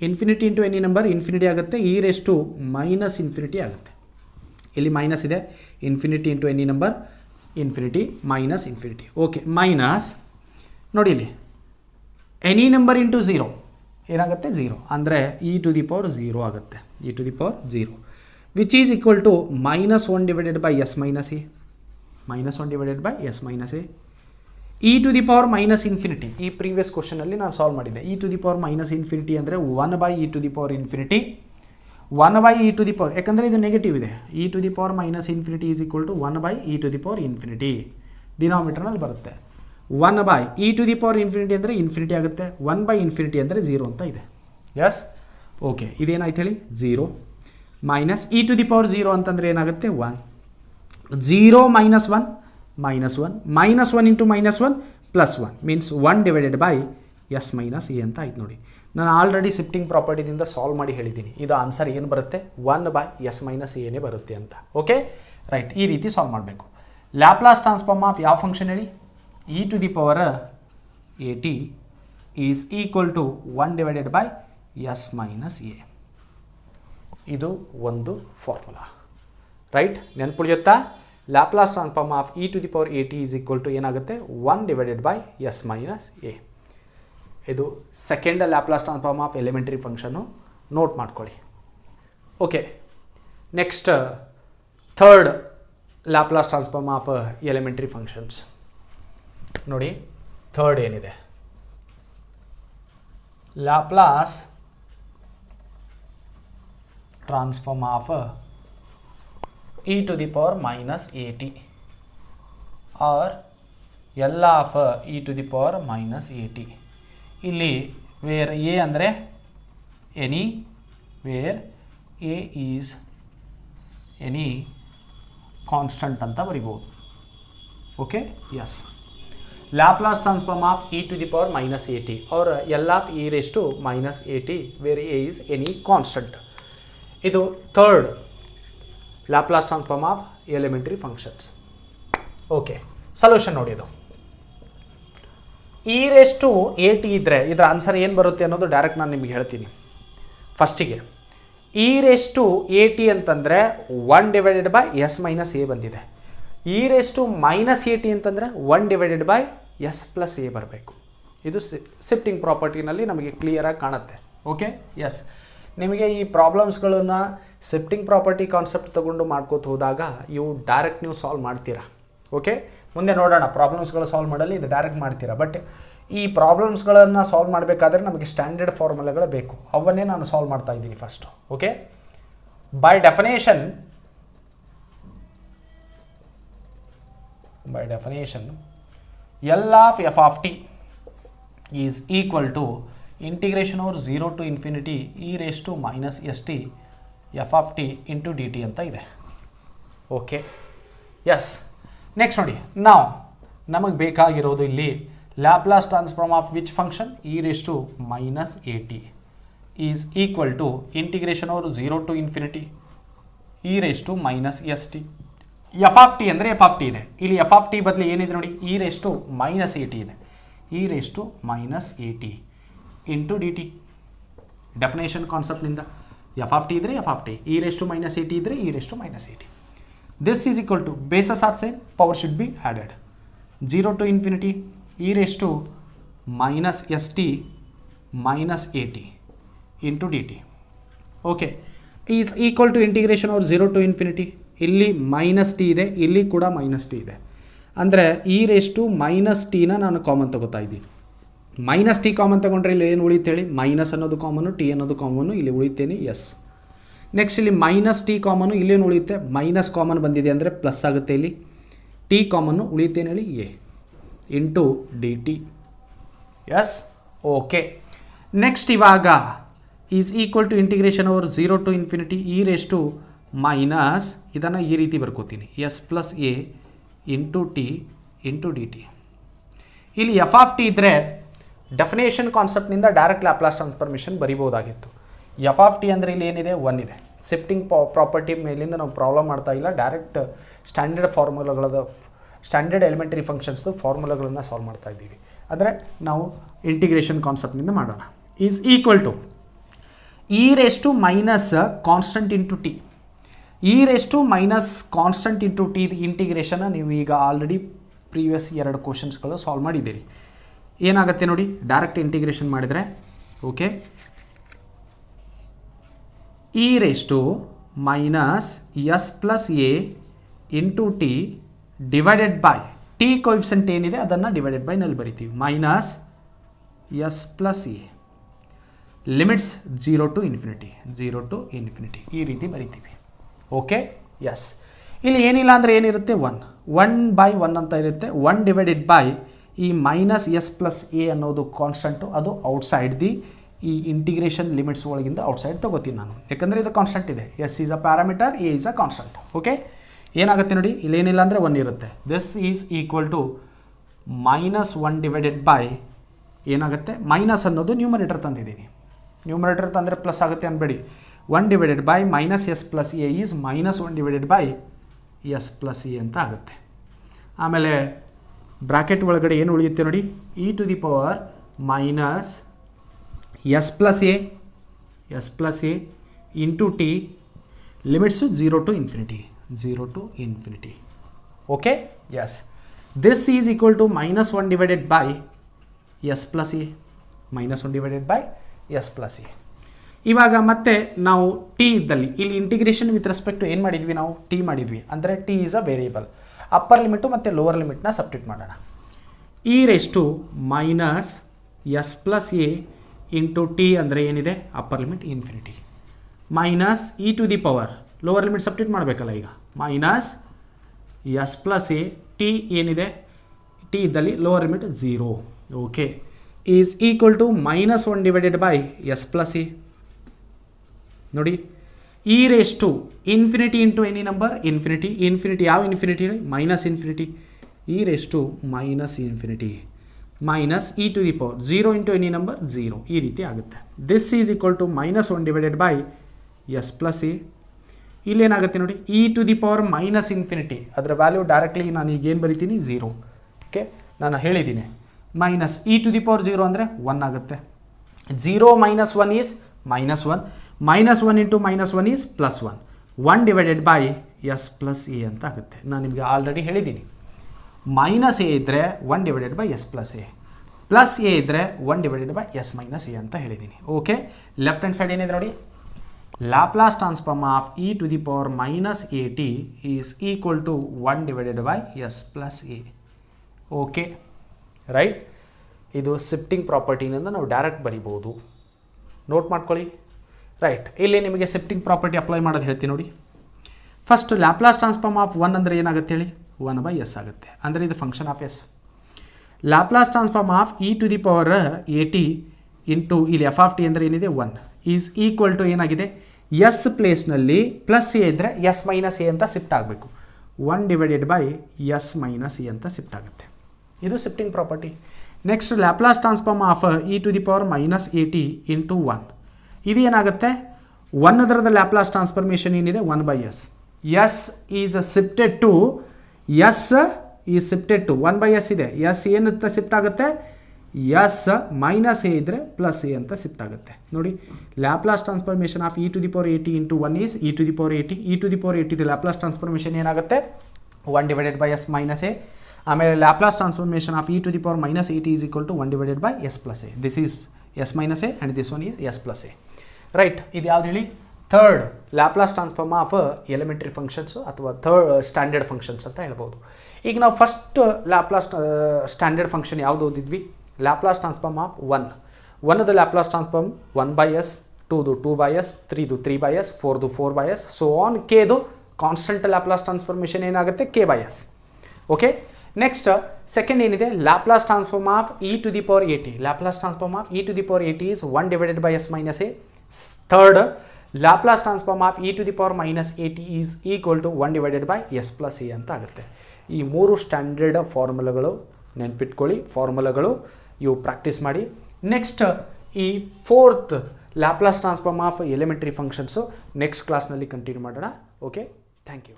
infinity into any number infinity ಆಗುತ್ತೆ, E race to minus infinity ಆಗುತ್ತೆ. ಇಲ್ಲಿ minus ಇದೆ, infinity into any number infinity minus infinity. Okay, minus ನೋಡಿ ಇಲ್ಲಿ any number into 0 ಏನಾಗುತ್ತೆ, 0 ಅಂದರೆ E to the power 0 ಆಗುತ್ತೆ, E to the power 0 which is equal to minus 1 divided by S minus A, minus 1 divided by S minus A. E to the power minus infinity, ಈ previous ಕ್ವಶನಲ್ಲಿ ನಾನು solve ಮಾಡಿದ್ದೆ. E to the power minus infinity ಅಂದರೆ 1 by E to the power infinity, 1 by E to the power, ಯಾಕಂದರೆ ಇದು negative ಇದೆ. E to the power minus infinity is equal to 1 by E to the power infinity, ಡಿನಾಮಿನೇಟರ್ನಲ್ಲಿ ಬರುತ್ತೆ. 1 by E to the power infinity ಅಂದರೆ infinity ಆಗುತ್ತೆ, 1 by infinity ಅಂದರೆ 0 ಅಂತ ಇದೆ. ಎಸ್, ಓಕೆ, ಇದೇನಾಯ್ತು ಹೇಳಿ, 0 minus E to the power 0 ಅಂತಂದರೆ ಏನಾಗುತ್ತೆ, 1, 0 minus 1 minus 1, minus 1 into minus 1 plus 1 means 1 divided by S minus A ಅಂತ ಆಯ್ತು ನೋಡಿ. ನಾನು ಆಲ್ರೆಡಿ ಶಿಫ್ಟಿಂಗ್ ಪ್ರಾಪರ್ಟಿದಿಂದ ಸಾಲ್ವ್ ಮಾಡಿ ಹೇಳಿದ್ದೀನಿ. ಇದು ಆನ್ಸರ್ ಏನು ಬರುತ್ತೆ, 1 ಬೈ ಎಸ್ ಮೈನಸ್ ಎನೇ ಬರುತ್ತೆ ಅಂತ. ಓಕೆ, ರೈಟ್, ಈ ರೀತಿ ಸಾಲ್ವ್ ಮಾಡಬೇಕು. ಲ್ಯಾಪ್ಲಾಸ್ ಟ್ರಾನ್ಸ್ಫಾರ್ಮ್ ಆಫ್ ಯಾವ ಫಂಕ್ಷನ್ ಹೇಳಿ, E to the power A T is equal to 1 divided by S minus a. ಇದು ಒಂದು ಫಾರ್ಮುಲಾ. ರೈಟ್, ನೆನಪುಳಿಯುತ್ತಾ? Laplace transform of E to the power A T is equal to ಏನಾಗುತ್ತೆ, 1 divided by S minus a. ಇದು second Laplace transform of elementary ಫಂಕ್ಷನ್ನು, note ಮಾಡ್ಕೊಳ್ಳಿ. Okay, next third Laplace transform of elementary functions ನೋಡಿ. Third ಏನಿದೆ, Laplace transform of e to the power minus at or L of e to the power minus at. ಇಲ್ಲಿ where a ಅಂದರೆ any, where a is any constant ಅಂತ ಬರಿಬೋದು. Okay, yes. Laplace transform of e to the power minus at or L of e raised to minus at where a is any constant. ಇದು third Laplace transform of elementary functions. Okay, solution ನೋಡಿ. ಇದು E race to A T ಇದ್ದರೆ ಇದರ answer ಏನು ಬರುತ್ತೆ ಅನ್ನೋದು direct ನಾನು ನಿಮಗೆ ಹೇಳ್ತೀನಿ. ಫಸ್ಟಿಗೆ e race to A t ಅಂತಂದರೆ 1 divided by S minus a ಬಂದಿದೆ. E race to minus A t ಅಂತಂದರೆ 1 divided by s plus a ಬರಬೇಕು. ಇದು ಶಿಫ್ಟಿಂಗ್ ಪ್ರಾಪರ್ಟಿನಲ್ಲಿ ನಮಗೆ ಕ್ಲಿಯರಾಗಿ ಕಾಣುತ್ತೆ. Okay, yes. ನಿಮಗೆ ಈ ಪ್ರಾಬ್ಲಮ್ಸ್ಗಳನ್ನು ಶಿಫ್ಟಿಂಗ್ ಪ್ರಾಪರ್ಟಿ ಕಾನ್ಸೆಪ್ಟ್ ತೊಗೊಂಡು ಮಾಡ್ಕೋತ ಹೋದಾಗ ಇವು ಡೈರೆಕ್ಟ್ ನೀವು ಸಾಲ್ವ್ ಮಾಡ್ತೀರಾ. ಓಕೆ, ಮುಂದೆ ನೋಡೋಣ ಪ್ರಾಬ್ಲಮ್ಸ್ಗಳು ಸಾಲ್ವ್ ಮಾಡಲಿ ಇದು ಡೈರೆಕ್ಟ್ ಮಾಡ್ತೀರಾ. ಬಟ್ ಈ ಪ್ರಾಬ್ಲಮ್ಸ್ಗಳನ್ನು ಸಾಲ್ವ್ ಮಾಡಬೇಕಾದ್ರೆ ನಮಗೆ ಸ್ಟ್ಯಾಂಡರ್ಡ್ ಫಾರ್ಮುಲಾಗಳು ಬೇಕು. ಅವನ್ನೇ ನಾನು ಸಾಲ್ವ್ ಮಾಡ್ತಾ ಇದ್ದೀನಿ first. Okay, by definition L of f of t is equal to integration over 0 to infinity e raised to minus st f of t into dt ಅಂತ ಇದೆ. Okay, S. ನೆಕ್ಸ್ಟ್ ನೋಡಿ, ನಾವು ನಮಗೆ ಬೇಕಾಗಿರೋದು ಇಲ್ಲಿ Laplace transform of which function e race to minus A T is equal to integration over 0 to infinity E race to minus S T. F of T ಅಂದರೆ f of T ಇದೆ. ಇಲ್ಲಿ F of t ಬದಲು ಏನಿದೆ ನೋಡಿ, e race to minus A T ಇದೆ. E race to minus A T into D t. Definition ಕಾನ್ಸೆಪ್ಟ್ನಿಂದ f of T ಇದ್ದರೆ F of t, e race to minus A T ಇದ್ದರೆ e race to minus A t. This is equal to bases are same, power should be added. 0 to infinity E race to minus S T minus A T into D T. Okay, is equal to integration over 0 to infinity. ಇಲ್ಲಿ minus t ಇದೆ, ಇಲ್ಲಿ ಕೂಡ minus t ಇದೆ. ಅಂದರೆ e race to minus ಟಿನ ನಾನು common ತಗೋತಾ ಇದ್ದೀನಿ. ಮೈನಸ್ ಟಿ ಕಾಮನ್ ತಗೊಂಡ್ರೆ ಇಲ್ಲಿ ಏನು ಉಳಿತೇಳಿ, ಮೈನಸ್ ಅನ್ನೋದು ಕಾಮನು, ಟಿ ಅನ್ನೋದು ಕಾಮನು, ಇಲ್ಲಿ ಉಳಿತೇನೆ ಎಸ್. ನೆಕ್ಸ್ಟ್ ಇಲ್ಲಿ ಮೈನಸ್ ಟಿ ಕಾಮನು, ಇಲ್ಲೇನು ಉಳಿಯುತ್ತೆ, ಮೈನಸ್ ಕಾಮನ್ ಬಂದಿದೆ ಅಂದರೆ ಪ್ಲಸ್ ಆಗುತ್ತೆ. ಇಲ್ಲಿ ಟಿ ಕಾಮನ್ನು ಉಳಿತೇನೆ ಹೇಳಿ a into D t. Yes, okay. Next ಇವಾಗ is equal to integration over 0 to infinity E race to minus, ಇದನ್ನು ಈ ರೀತಿ ಬರ್ಕೋತೀನಿ, s plus a into T into D t. ಇಲ್ಲಿ ಎಫ್ ಆಫ್ ಟಿ ಇದ್ದರೆ ಡೆಫಿನೇಷನ್ ಕಾನ್ಸೆಪ್ಟ್ನಿಂದ ಡೈರೆಕ್ಟ್ ಲ್ಯಾಪ್ಲಾಸ್ ಟ್ರಾನ್ಸ್ಫಾರ್ಮೇಷನ್ ಬರಿಬೋದಾಗಿತ್ತು. F of T ಅಂದರೆ ಇಲ್ಲಿ ಏನಿದೆ, 1 ಇದೆ. ಶಿಫ್ಟಿಂಗ್ ಪ್ರಾಪರ್ಟಿ ಮೇಲಿಂದ ನಾವು ಪ್ರಾಬ್ಲಮ್ ಮಾಡ್ತಾ ಇಲ್ಲ, ಡೈರೆಕ್ಟ್ ಸ್ಟ್ಯಾಂಡರ್ಡ್ ಫಾರ್ಮುಲಾಗಳದ ಸ್ಟ್ಯಾಂಡರ್ಡ್ ಎಲಿಮೆಂಟರಿ ಫಂಕ್ಷನ್ಸ್ದು ಫಾರ್ಮುಲಾಗಳನ್ನು ಸಾಲ್ವ್ ಮಾಡ್ತಾ ಇದ್ದೀವಿ. ಅಂದರೆ ನಾವು ಇಂಟಿಗ್ರೇಷನ್ ಕಾನ್ಸೆಪ್ಟ್ನಿಂದ ಮಾಡೋಣ. Is equal to e race to minus constant into t. E race to minus constant into t ಇಂಟಿಗ್ರೇಷನ್ನ ನೀವು ಈಗ ಆಲ್ರೆಡಿ ಪ್ರೀವಿಯಸ್ 2 ಕ್ವಶನ್ಸ್ಗಳು ಸಾಲ್ವ್ ಮಾಡಿದ್ದೀರಿ. ಏನಾಗುತ್ತೆ ನೋಡಿ, ಡೈರೆಕ್ಟ್ ಇಂಟಿಗ್ರೇಷನ್ ಮಾಡಿದರೆ okay, e race to minus s plus a into T divided by T coefficient ಏನಿದೆ ಅದನ್ನು divided by ನಲ್ಲಿ ಬರಿತೀವಿ, minus s plus a limits 0 to infinity ಈ ರೀತಿ ಬರಿತೀವಿ. Okay, yes. ಇಲ್ಲಿ ಏನಿಲ್ಲ ಅಂದರೆ ಏನಿರುತ್ತೆ, 1/1 ಅಂತ ಇರುತ್ತೆ. 1 ಡಿವೈಡೆಡ್ ಬೈ ಈ ಮೈನಸ್ ಎಸ್ ಪ್ಲಸ್ ಎ ಅನ್ನೋದು ಕಾನ್ಸ್ಟಂಟು, ಅದು ಔಟ್ಸೈಡ್ ದಿ ಈ ಇಂಟಿಗ್ರೇಷನ್ ಲಿಮಿಟ್ಸ್ ಒಳಗಿಂದ ಔಟ್ಸೈಡ್ ತೊಗೋತೀನಿ ನಾನು, ಯಾಕಂದರೆ ಇದು ಕಾನ್ಸ್ಟಂಟ್ ಇದೆ. S is a parameter, a is a constant. Okay, ಏನಾಗುತ್ತೆ ನೋಡಿ, ಇಲ್ಲೇನಿಲ್ಲ ಅಂದರೆ 1 ಇರುತ್ತೆ. This is equal to minus 1 divided by ಏನಾಗುತ್ತೆ, ಮೈನಸ್ ಅನ್ನೋದು ನ್ಯೂಮರೇಟರ್ ತಂದಿದ್ದೀನಿ. ನ್ಯೂಮರೇಟರ್ ತಂದರೆ ಪ್ಲಸ್ ಆಗುತ್ತೆ ಅನ್ಬೇಡಿ. 1 divided by minus s plus a is minus 1 divided by s plus a ಅಂತ ಆಗುತ್ತೆ. ಆಮೇಲೆ ಬ್ರಾಕೆಟ್ ಒಳಗಡೆ ಏನು ಉಳಿಯುತ್ತೆ ನೋಡಿ, E to the power minus s plus a into t limits 0 to infinity. Okay, S. This is equal to minus 1 divided by s plus a. ಇವಾಗ ಮತ್ತೆ ನಾವು ಟಿ ಇದ್ದಲ್ಲಿ ಇಲ್ಲಿ ಇಂಟಿಗ್ರೇಷನ್ ವಿತ್ ರೆಸ್ಪೆಕ್ಟ್ ಟು ಏನು ಮಾಡಿದ್ವಿ, ನಾವು ಟಿ ಮಾಡಿದ್ವಿ. ಅಂದರೆ t is a variable. Upper limit ಮತ್ತು ಲೋವರ್ ಲಿಮಿಟ್ನ ಸಬ್ಸ್ಟಿಟ್ಯೂಟ್ ಮಾಡೋಣ. E race to minus s plus a into t ಅಂದರೆ ಏನಿದೆ, upper limit infinity, minus E to the power lower limit substitute ಮಾಡಬೇಕಲ್ಲ ಈಗ, minus s plus a t ಏನಿದೆ, t ಇದ್ದಲ್ಲಿ lower limit 0. Okay, is equal to minus 1 divided by s plus a. ನೋಡಿ, e race to infinity into any number infinity ಯಾವ infinity, minus infinity e raised to minus infinity minus E to the power 0 into any number 0 ಈ ರೀತಿ ಆಗುತ್ತೆ. This is equal to minus 1 divided by s plus a. ಇಲ್ಲೇನಾಗುತ್ತೆ ನೋಡಿ, E to the power minus infinity ಅದರ value directly ನಾನು ಈಗೇನು ಬರಿತೀನಿ 0. Okay, ನಾನು ಹೇಳಿದ್ದೀನಿ minus E to the power 0 ಅಂದರೆ 1 ಆಗುತ್ತೆ. 0 minus 1 is minus 1, minus 1 into minus 1 is plus 1. 1 divided by s plus a ಅಂತ ಆಗುತ್ತೆ. ನಾನು ನಿಮಗೆ ಆಲ್ರೆಡಿ ಹೇಳಿದ್ದೀನಿ, ಮೈನಸ್ ಎ ಇದ್ದರೆ 1 divided by s plus a, plus a ಇದ್ದರೆ 1 divided by S minus A ಅಂತ ಹೇಳಿದ್ದೀನಿ. ಓಕೆ, ಲೆಫ್ಟ್ ಹ್ಯಾಂಡ್ ಸೈಡ್ ಏನಿದೆ ನೋಡಿ, Laplace transform of E to the power minus A T is equal to 1 divided by s plus a. Okay right, ಇದು shifting ಪ್ರಾಪರ್ಟಿನಿಂದ ನಾವು direct ಬರಿಬೋದು, note ಮಾಡ್ಕೊಳ್ಳಿ. Right, ಇಲ್ಲಿ ನಿಮಗೆ ಶಿಫ್ಟಿಂಗ್ ಪ್ರಾಪರ್ಟಿ ಅಪ್ಲೈ ಮಾಡೋದು ಹೇಳ್ತೀನಿ ನೋಡಿ. ಫಸ್ಟ್ ಲ್ಯಾಪ್ಲಾಸ್ ಟ್ರಾನ್ಸ್ಫಾರ್ಮ್ ಆಫ್ 1 ಅಂದರೆ ಏನಾಗುತ್ತೆ ಹೇಳಿ, 1 ಬೈ ಎಸ್ ಆಗುತ್ತೆ, ಅಂದರೆ ಇದು function of S. Laplace transform of E to the power A T into ಇಲ್ಲಿ ಎಫ್ ಆಫ್ ಟಿ ಅಂದರೆ ಏನಿದೆ 1 ಈಸ್ ಈಕ್ವಲ್ ಟು ಏನಾಗಿದೆ, ಎಸ್ ಪ್ಲೇಸ್ನಲ್ಲಿ ಪ್ಲಸ್ ಎ ಇದ್ದರೆ ಎಸ್ ಮೈನಸ್ ಎ ಅಂತ ಶಿಫ್ಟ್ ಆಗಬೇಕು. 1 divided by S minus A ಅಂತ shift ಆಗುತ್ತೆ. ಇದು shifting property. Next Laplace transform of E to the power minus A T into 1, ಇದು ಏನಾಗುತ್ತೆ, 1 ಅದರದ ಲ್ಯಾಪ್ಲಾಸ್ ಟ್ರಾನ್ಸ್ಫಾರ್ಮೇಷನ್ ಏನಿದೆ 1 by s. S is shifted to s is shifted to 1 by s ಇದೆ, s ಏನಂತ shift ಆಗುತ್ತೆ, s minus a ಇದ್ದರೆ plus a ಅಂತ shift ಆಗುತ್ತೆ. ನೋಡಿ, Laplace transformation of E to the power A T into 1 is e to the power A T. E to the power A t Laplace transformation ಏನಾಗುತ್ತೆ 1 divided by S minus a. ಆಮೇಲೆ Laplace transformation of E to the power minus A T is equal to 1 divided by s plus a. This is s minus a and this one is s plus a. Right, ಇದು ಯಾವ್ದು ಹೇಳಿ, third Laplace transform of elementary functions ಅಥವಾ third standard functions ಅಂತ ಹೇಳ್ಬೋದು. ಈಗ ನಾವು first Laplace standard function ಯಾವುದು ಓದಿದ್ವಿ, ಲ್ಯಾಪ್ಲಾಸ್ ಟ್ರಾನ್ಸ್ಫಾರ್ಮ್ ಆಫ್ 1ದ ಲ್ಯಾಪ್ಲಾಸ್ ಟ್ರಾನ್ಸ್ಫಾರ್ಮ್ 1 ಬೈ ಎಸ್, 2ದು 2 ಬೈ ಎಸ್, 3ದು 3 ಬೈ ಎಸ್, 4ದು 4 ಬೈ ಎಸ್, ಸೊ ಆನ್. ಕೆದು ಕಾನ್ಸ್ಟೆಂಟ್ ಲ್ಯಾಪ್ಲಾಸ್ ಟ್ರಾನ್ಸ್ಫಾರ್ಮೇಷನ್ ಏನಾಗುತ್ತೆ k by s. Okay, next second ಏನಿದೆ, Laplace transform of E to the power A t. Laplace transform of E to the power A T is 1 divided by S minus a. Third Laplace transform of E to the power minus A T is equal to 1 divided by s plus a ಅಂತ ಆಗುತ್ತೆ. ಈ 3 standard ಫಾರ್ಮುಲಾಗಳು ನೆನ್ಪಿಟ್ಕೊಳ್ಳಿ, ಫಾರ್ಮುಲಾಗಳು ಇವು practice ಮಾಡಿ. Next ಈ 4th Laplace transform of elementary functions next ಕ್ಲಾಸ್ನಲ್ಲಿ continue ಮಾಡೋಣ. Okay, thank you.